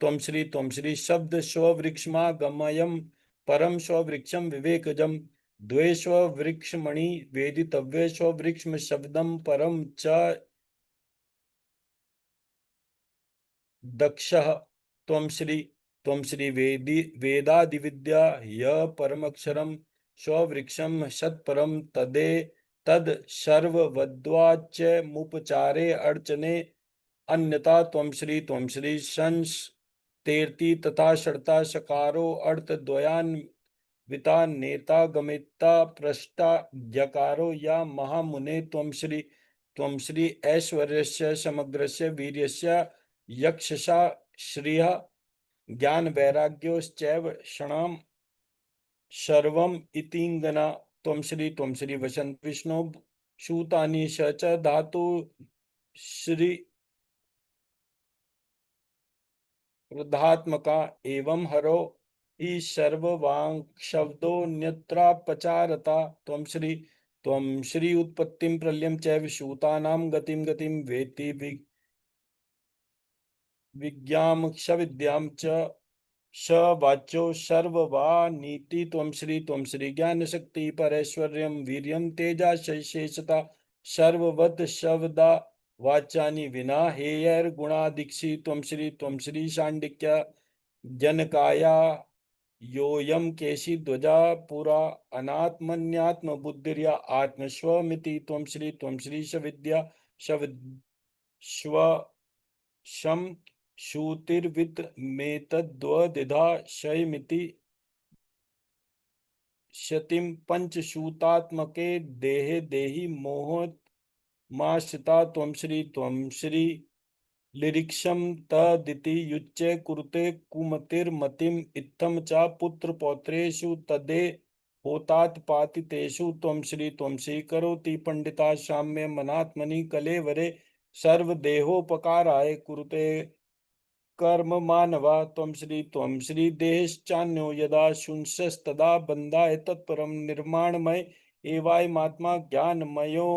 त्वं श्री शब्द स्ववृक्षमागमयम् परम स्ववृक्षम विवेकजम द्वे स्ववृक्षमणि वेदितव्य स्ववृक्षम शब्दम परम च दक्षः त्वं श्री वेदादिविद्या य परमक्षरम स्ववृक्षम सत्परम तद सर्ववद्वाच्य मुपचारे अर्चने अन्यथा त्वं श्री संस तेरती तथा षडता सकारो अर्थ द्वयान्विता नेता गमिता पृष्ठा जकारो या महामुने त्वं श्री ऐश्वर्यस्य समग्रस्य वीर्यस्य यक्षसा श्रियः ज्ञान वैराग्योश्चैव क्षणाम सर्वम इतिंगना त्वं श्री वसंत विष्णु शूतानि च धातु श्री वृद्धात्मका एवं हरो ही सर्ववाङ्शब्दोऽन्यत्रापचारता त्वं श्री उत्पत्तिं प्रलयं चैव शूतानां गतिं वेत्ति विज्ञां च श वाच्यो सर्ववा नीति त्वं श्री ज्ञान शक्ति परैश्वर्यं वीर्यं तेजा शेषता सर्ववत् शब्दा वाचानि विना हेयर गुणादीक्षि त्वं श्री शांडिक्य जनकाया योऽयं केशी ध्वजा पुरा अनात्मन्यात्म बुद्धिर्या आत्मस्वमिति त्वं श्री शविद्या शव शम श्रुतिर्विद मेतद्वदिधा शयमिति शतिम पंचशूतात्मके देहे देहि मोहमाश्रिता त्वं श्री लिरिक्षम तदिति युच्य कुरुते कुमतिर्मतिम इत्थम च पुत्र पौत्रेषु तदे होतात पातितेषु त्वं श्री करोति पंडिता साम्य मनात्मनि कलेवरे सर्वदेहोपकाराय कुरुते कर्म मानवा त्वं श्री देहश्चान्यो यदा शुंसस्तदा बन्धाय तत्परम निर्माणमय एवायमात्मा ज्ञानमयो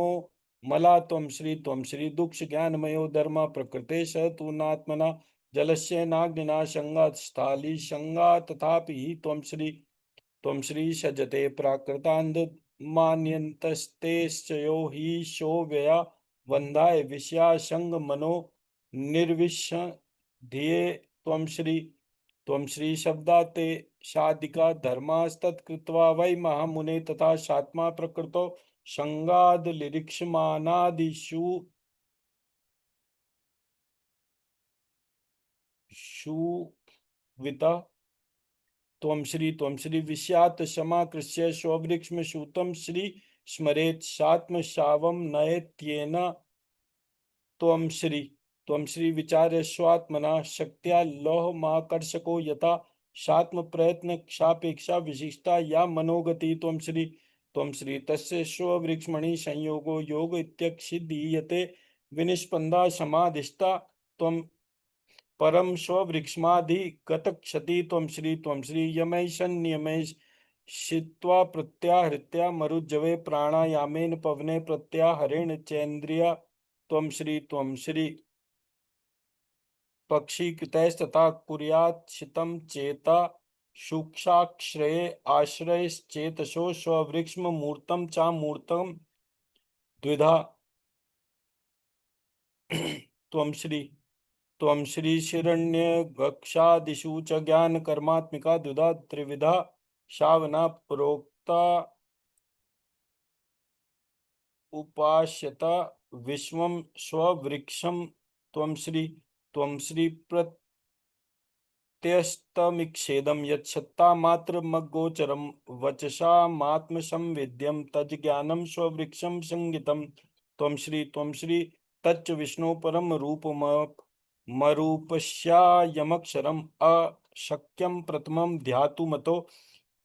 मला त्वं श्री दुक्ष ज्ञानमयो धर्म प्रकृते स तु नात्मना जलस्य नाग्निना शंगा स्थाली शंगा तथापि हि त्वं श्री सजते प्राकृतांद मान्यन्तस्तेश्चयो हि शो व्यया वन्धाय विषयासंग मनो निर्विश धिये त्वं श्री शब्दाते शादिका धर्मास्तत्कृत्वा वै महामुने तथा शात्मा प्रकृतो संगाद लिरिक्ष्मानादिषु शुविता त्वं श्री विषयात समाकृष्य स्ववृक्ष्म सूतं श्री स्मरेत् शात्म शावम नयत्येन त्वं श्री विचार्य स्वात्मना शक्त्या लौहमाकर्षको यथा शात्म प्रयत्न सापेक्षा विशिष्टा या मनोगति त्वं श्री तस्य स्ववृक्ष्मणि संयोगो योग इत्यक्षिदीयते विनिष्पन्दा समाधिष्ठा त्वं परम स्ववृक्ष्माधिगतक्षति त्वं श्री यमैशन नियमैश शित्वा प्रत्याहृत्या मरुज्जवे प्राणायामेन पवने प्रत्याहरेण चेन्द्रिया त्वं श्री पक्षीकृतैस्तथा कुर्यात् शितं चेता सूक्षाश्रये आश्रयश्चेतसो स्ववृक्ष्ममूर्तं चामूर्तं द्विधा त्वं श्री शिरण्यगक्षादिषु च ज्ञानकर्मात्मिका द्विधा त्रिविधा शावना प्रोक्ता उपास्यता विश्वं स्ववृक्षं त्वं श्री प्रत्यस्तमिक्षेदं यच्छत्तामात्रमगोचरं वचसामात्मसंवेद्यं तज्ज्ञानं स्ववृक्षं संगितं त्वं श्री तच्च विष्णु परम रूपमरूपस्यायमक्षरम् अशक्यं प्रथमं ध्यातुमतो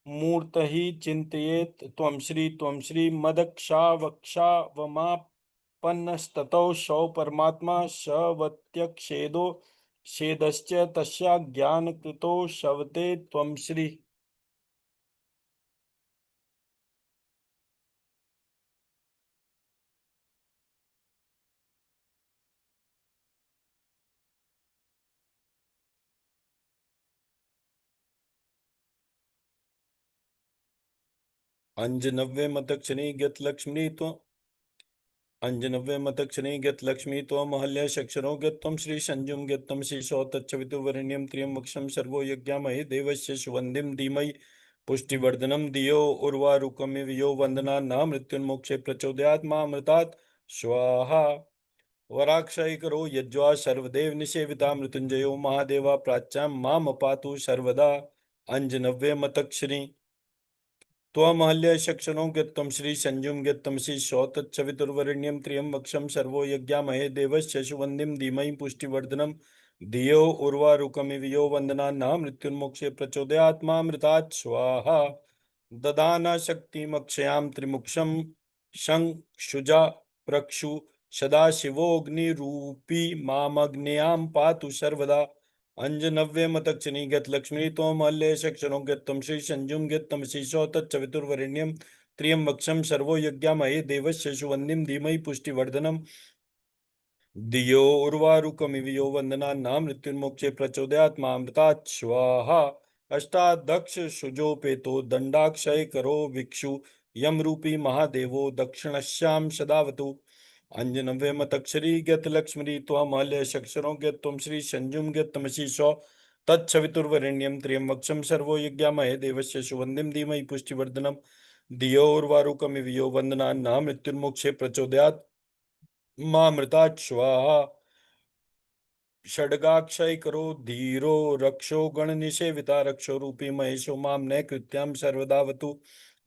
मूर्तहि चिन्तयेत् त्वं श्री मदक्षावक्षावमापन्नस्ततो सौ परमात्मा सवत्यक्षेदो छेदश्च तस्या ज्ञानकृतो शवते त्वं श्री अंजनव्य मतक्षणी गत लक्ष्मी तो अंजनव्य मतक्षणी गत लक्ष्मी तो महल्य शक्षरो गत्तम श्री संजुम गत्तम श्री सौतच्छवितुर्वरेण्यं त्र्यंबकं सर्वो यज्ञामहे देवस्य सुवन्दिं धीमहि पुष्टिवर्धनम दियो उर्वारुकमिव यो वंदना न मृत्युन्मोक्षे प्रचोदयात् मामृतात् स्वाहा वराक्षय करो यज्वा सर्वदेव निषेविता मृत्युंजयो महादेवा प्राच्यां माम पातु सर्वदा अंजनव्य मतक्षरी त्वमहल्य शक्षणो गत्तम श्री संजुम गत्तम श्री सौतच्छवितुर्वरेण्यं त्र्यंबकं सर्वो यज्ञामहे देवस्य सुवन्दिं धीमहि पुष्टिवर्धनम धियो उर्वारुकमिव यो वंदना न मृत्युन्मोक्षे प्रचोदयात् मामृतात् स्वाहा ददाना शक्तिमक्षयां त्रिमुक्षं शंक्षुजा प्रक्षु सदाशिवोऽग्निरूपी मामग्न्यां पातु सर्वदा अंजनव्य मतक्षणी गत लक्ष्मी तोमल्य शक्षणो गत्तम श्री संजुम गत्तम श्री सौतच्छवितुर्वरेण्यं त्र्यंबकं सर्वो यज्ञामहे देवस्य सुवन्दिं धीमहि पुष्टिवर्धनम धियो उर्वारुकमिव यो वन्दनान्नां मृत्युर्मोक्षे प्रचोदयात् मामृतात् स्वाहा। अष्टादक्ष सुजोपेतो दण्डाक्षय करो भिक्षु यमरूपी महादेवो दक्षिणस्यां सदावतु। अंजनव्यमतक्षरी गतलक्ष्मी त्वमल्य शक्षरों त्वं श्री संजुम गतमसि सौ तत्सवितुर्वरेण्यं त्र्यंबकं सर्वो यज्ञामहे देवस्य सुवन्दिं धीमहि पुष्टिवर्धनम् धियो उर्वारुकमिव यो वन्दनान्नां मृत्युर्मोक्षे प्रचोदयात् मामृतात् स्वाहा। षड्गाक्षय करो धीरो रक्षो गण निषेविता रक्षो रूपी महेशो माम न कृत्याम सर्वदावतु।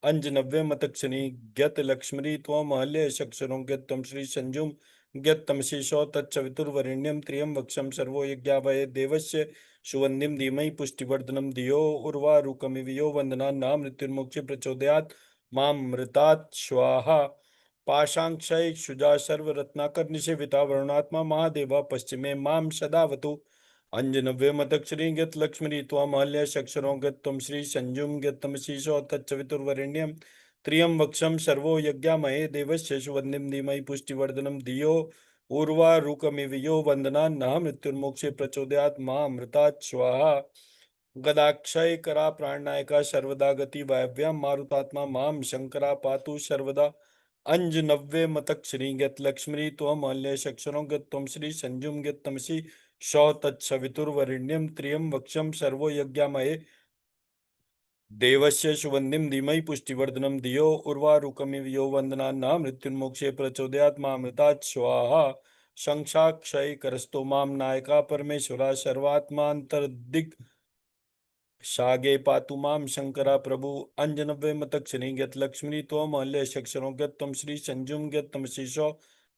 अंजनव्य मतक्षणी ज्ञत लक्ष्मी त्वमहल्य शक्षरों ज्ञत्तम श्री संजुम ज्ञत्तम शिशो तच्चवितुर्वरेण्यम त्र्यंबकं सर्वो यज्ञावहे देवस्य सुवन्दिम धीमहि पुष्टिवर्धनम धियो उर्वारुकमिव यो वन्दनान्नां मृत्युर्मोक्षे प्रचोदयात् मामृतात् स्वाहा। पाशांक्षय शुजा सर्वरत्नाकर निषेविता वरुणात्मा महादेवा पश्चिमे माम सदावतु। अंजनव्य मतक्षरी गत लक्ष्मी त्वमहल्य शक्षरों गत्तम श्री संजुम गत्तम शीशो तच्चवितुर्वरेण्यम त्र्यंबकं सर्वो यज्ञामहे देवस्य सुवन्दिं धीमहि पुष्टिवर्धनम धियो उर्वारुकमिव यो वन्दनान्नां मृत्युर्मोक्षे प्रचोदयात् मामृतात् स्वाहा। गदाक्षय करा प्राणनायका सर्वदा गति वायव्याम मारुतात्मा माम शंकरा पातु सर्वदा। अंजनव्य मतक श्री गत लक्ष्मी त्वमल्य शक्षरों गत्तम श्री संजुम गत्तमसि सौ तत्सवितुर्वरेण्यम त्र्यंबकं सर्वो यज्ञामहे देवस्य सुवन्दिं धीमहि पुष्टिवर्धनम धियो उर्वारुकमिव यो वन्दनान्नां मृत्युर्मोक्षे प्रचोदयात् मामृतात् स्वाहा। शंशाक्षय करस्तो माम नायका परमेश्वरा सर्वात्मांतर्दिक् शागे पातु माम शंकरा प्रभु। अंजनव्य मतक्षणी गत लक्ष्मी त्वमल्य शक्षरों गत्तम श्री संजुम गत्तम शीशो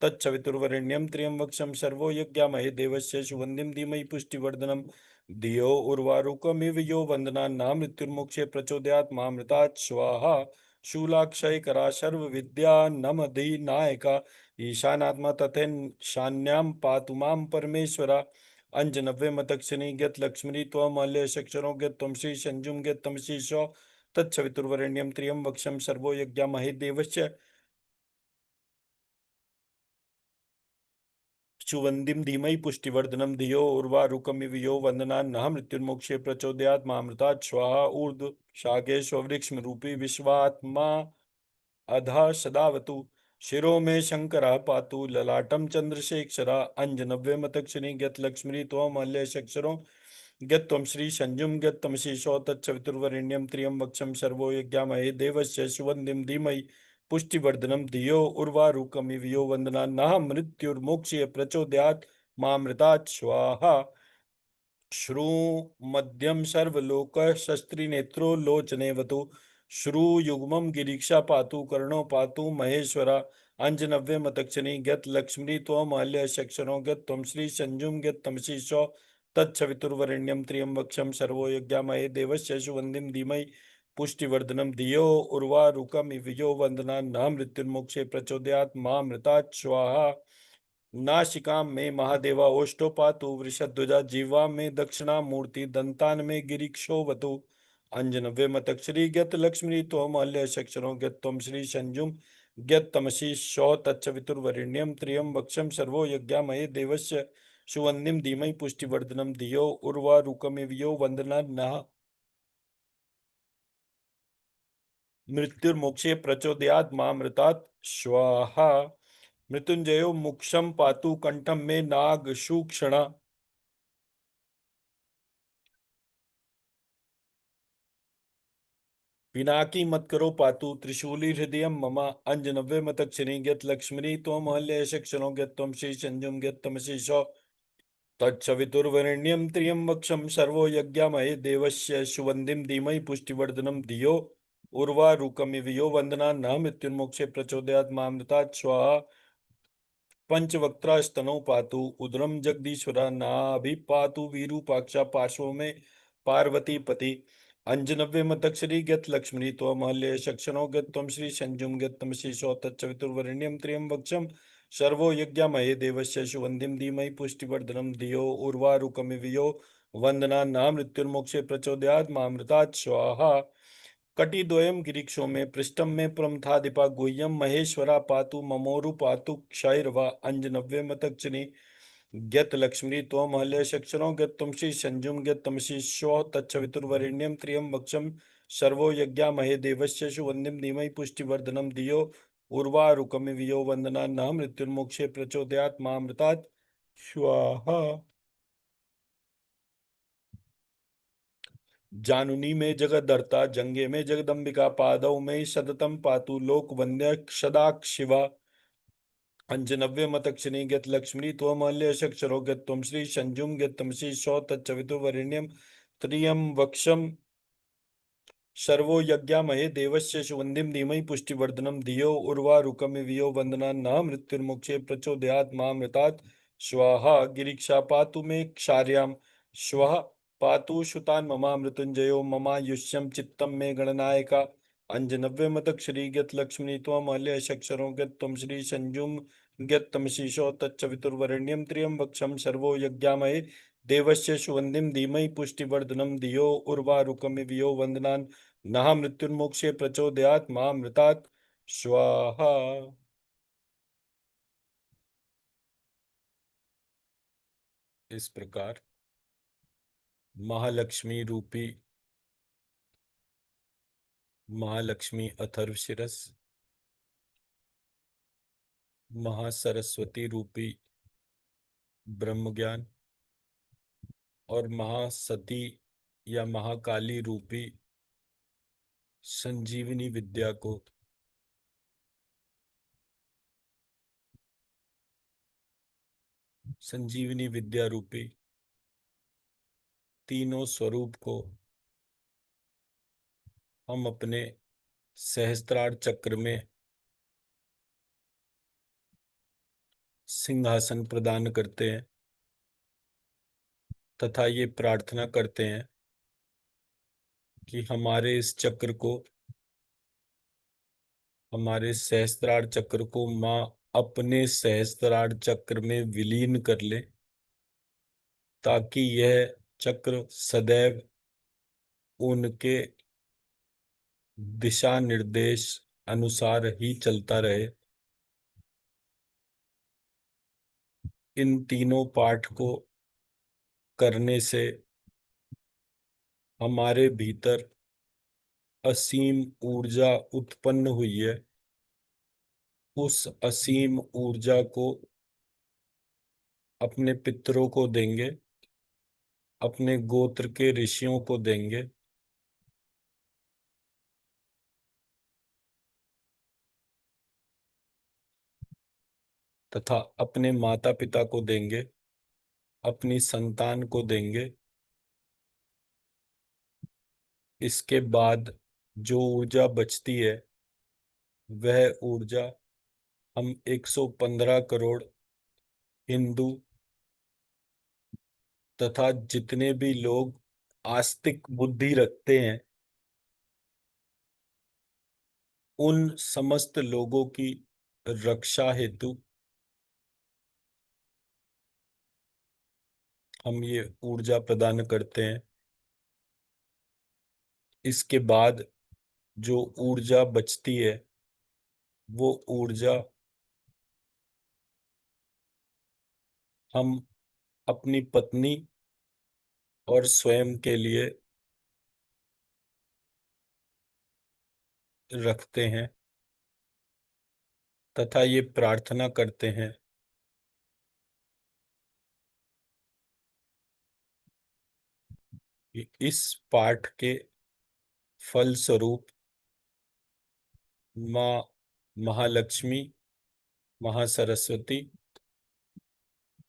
तत्सवितुर्वरेण्यम त्र्यंबकं सर्वो यज्ञामहे देवस्य सुवन्दिं धीमहि पुष्टिवर्धनम धियो उर्वारुकमिव यो वन्दनान्नां मृत्युर्मोक्षे प्रचोदयात् मामृतात् स्वाहा। शूलाक्षय करा सर्व विद्या नमधि नायका ईशानात्मा तथेन शान्यां पातु माम परमेश्वरा। अंजनव्य मतक्षणी गत लक्ष्मी त्वमल्य शक्षरों गत्तम श्री संजुम गत्तम शीशो तत्सवितुर्वरेण्यम त्र्यंबकं सर्वो यज्ञामहे देवस्य सुवन्दिं धीमहि पुष्टिवर्धनम धियो उर्वारुकमिव यो वन्दनान्नां मृत्युर्मोक्षे प्रचोदयात् मामृतात् स्वाहा। ऊर्ध्व शागे स्ववृक्ष रूपी विश्वात्मा अधा सदावतु। शिरो में शंकरा पातु ललाटम चंद्रशेखरा। अंजनव्य मतक्षणी गत लक्ष्मी त्वमल्य शक्षरों गत्तम श्री संजुम गत्तम शीशो तत्सवितुर्वरेण्यम त्र्यंबकं सर्वो यज्ञामहे देवस्य सुवन्दिं धीमहि पुष्टिवर्धनम धियो उर्वारुकमिव यो वन्दनान्नां मृत्युर्मोक्षे प्रचोदयात् मामृतात् स्वाहा। श्रू मध्यम सर्वलोक शस्त्रिनेत्रो लोचनेवतु। श्रूयुग्मं गिरीक्षा पातु कर्णो पातु महेश्वरा। अंजनव्य मतक्षणी गत लक्ष्मी त्वमल्य शक्षरों गत्तम श्री संजुम गत्तमसि सौ तत्सवितुर्वरेण्यम त्र्यंबकं सर्वो यज्ञामहे देवस्य सुवन्दिं धीमहि पुष्टिवर्धनम धियो उर्वारुकमिव यो वन्दनान्नां मृत्युर्मोक्षे प्रचोदयात् मामृतात् स्वाहा। नासिकां में महादेवा ओष्ठोपातु वृषध्वजा जीवा में दक्षिणा मूर्ति दंतान में गिरीक्षोवतु। अंजनव्य मतक्षरी गत लक्ष्मी त्वमल्य शक्षरों गत्तम श्री संजुम गत्तमसि सौ तत्सवितुर्वरेण्यम त्र्यंबकं सर्वो यज्ञामहे देवस्य सुवन्दिं धीमहि पुष्टिवर्धनम धियो उर्वारुकमिव यो वन्दनान्नां मृत्युर्मोक्षे प्रचोदयात् मामृतात् स्वाहा। मृत्युंजयो मुक्षम पातु कंठम में नाग सूक्षणा। पिनाकी मत करो पातु त्रिशूली हृदय मम। अंजनव्य मतक्षणी गत लक्ष्मी त्वमहल्य शक्षरों गत्तम श्री संजुम गत्तमसि सौ तत्सवितुर्वरेण्यम त्र्यंबकं सर्वो यज्ञामहे देवस्य सुवन्दिं धीमहि पुष्टिवर्धनम धियो उर्वारुकमिव यो वन्दनान्नां मृत्युर्मोक्षे प्रचोदयात् मामृतात् स्वाहा। पंचवक्त्रा स्तनों पातु उदरम जगदीश्वरा नाभि पातु वीरूपाक्षा पार्श्वों में पार्वती पति। अंजनव्य मतक्षरी गत लक्ष्मी त्वमहल्य शक्षणो गत्तम श्री संजुम गत्तमसि सौ तत्सवितुर्वरेण्यम त्र्यंबकं सर्वो यज्ञामहे देवस्य सुवन्दिं धीमहि पुष्टिवर्धनम धियो उर्वारुकमिव यो वन्दनान्नां मृत्युर्मोक्षे प्रचोदयात् मामृतात् स्वाहा। कटिद्वयम् गिरिक्षो मे पृष्ठं मे प्रमथाधिपा गुह्यं महेश्वरा पातु ममोरु पातु क्षैरवा अंजनव्यमतक्षिणी ज्ञत लक्ष्मी त्वं हल्यशक्षरो ज्ञत तमसि संजुम ज्ञत तमसि श्व तच्चवितुर्वरेण्यं त्रियं वक्षम सर्वो यज्ञामहे देवस्य सुवन्दिं धीमहि पुष्टिवर्धनम धियो उर्वारुकमिव यो वन्दना न मृत्युर्मोक्षे प्रचोदयात् मामृतात् स्वाहा। जानुनी में जगदर्ता जंगे में जगदम्बिका पादौ में सततम पातु लोक वंद्य क्षदाक शिवा अंजनव्य मतक्षिणी गत लक्ष्मी त्वमल्य शक्षरो गत त्वं श्री संजुम गत तमसी सौ तच्चवितुर्वरेण्यं त्रियं वक्षम सर्वो यज्ञामहे देवस्य सुवन्दिं धीमहि पुष्टिवर्धनम धियो उर्वारुकमिव यो वन्दना न मृत्युर्मुक्षे प्रचोदयात् मामृतात् स्वाहा। गिरिक्षा पातु मे क्षार्यां श्वः पातु शुतान् ममामृत्युञ्जयो ममायुष्यं चित्तं मे गणनायका अंजनव्यमतक श्रीगत लक्ष्मी त्वमल्य शक्षरो गत त्वं श्री संजुम गत तमसीशो तच्चवितुर्वरेण्यं त्रियं वक्षम सर्वो यज्ञामहे देवस्य सुवन्दिं धीमहि पुष्टिवर्धनम धियो उर्वारुकमिव यो वन्दनान् नः मृत्युर्मोक्षे प्रचोदयात् मामृतात् स्वाहा। इस प्रकार महालक्ष्मी रूपी महालक्ष्मी अथर्वशीरस, महासरस्वती रूपी ब्रह्म ज्ञान और महासती या महाकाली रूपी संजीवनी विद्या को संजीवनी विद्या रूपी तीनों स्वरूप को हम अपने सहस्त्रार चक्र में सिंहासन प्रदान करते हैं तथा ये प्रार्थना करते हैं कि हमारे इस चक्र को, हमारे सहस्त्रार चक्र को माँ अपने सहस्त्रार चक्र में विलीन कर ले, ताकि यह चक्र सदैव उनके दिशा निर्देश अनुसार ही चलता रहे। इन तीनों पाठ को करने से हमारे भीतर असीम ऊर्जा उत्पन्न हुई है। उस असीम ऊर्जा को अपने पितरों को देंगे, अपने गोत्र के ऋषियों को देंगे तथा अपने माता पिता को देंगे, अपनी संतान को देंगे। इसके बाद जो ऊर्जा बचती है वह ऊर्जा हम 115 करोड़ हिंदू तथा जितने भी लोग आस्तिक बुद्धि रखते हैं उन समस्त लोगों की रक्षा हेतु हम ये ऊर्जा प्रदान करते हैं। इसके बाद जो ऊर्जा बचती है वो ऊर्जा हम अपनी पत्नी और स्वयं के लिए रखते हैं तथा ये प्रार्थना करते हैं कि इस पाठ के फलस्वरूप माँ महालक्ष्मी, महासरस्वती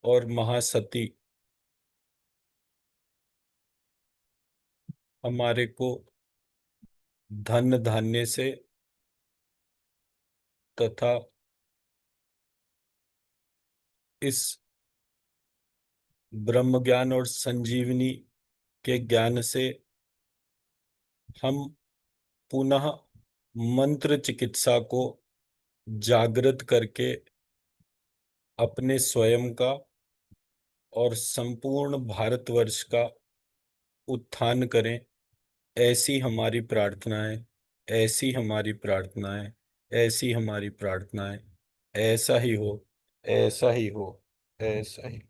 और महासती हमारे को धन धान्य से तथा इस ब्रह्म ज्ञान और संजीवनी के ज्ञान से हम पुनः मंत्र चिकित्सा को जागृत करके अपने स्वयं का और संपूर्ण भारतवर्ष का उत्थान करें, ऐसी हमारी प्रार्थना है। ऐसी हमारी प्रार्थना है, ऐसी हमारी प्रार्थना है। ऐसा ही हो, ऐसा ही हो, ऐसा ही।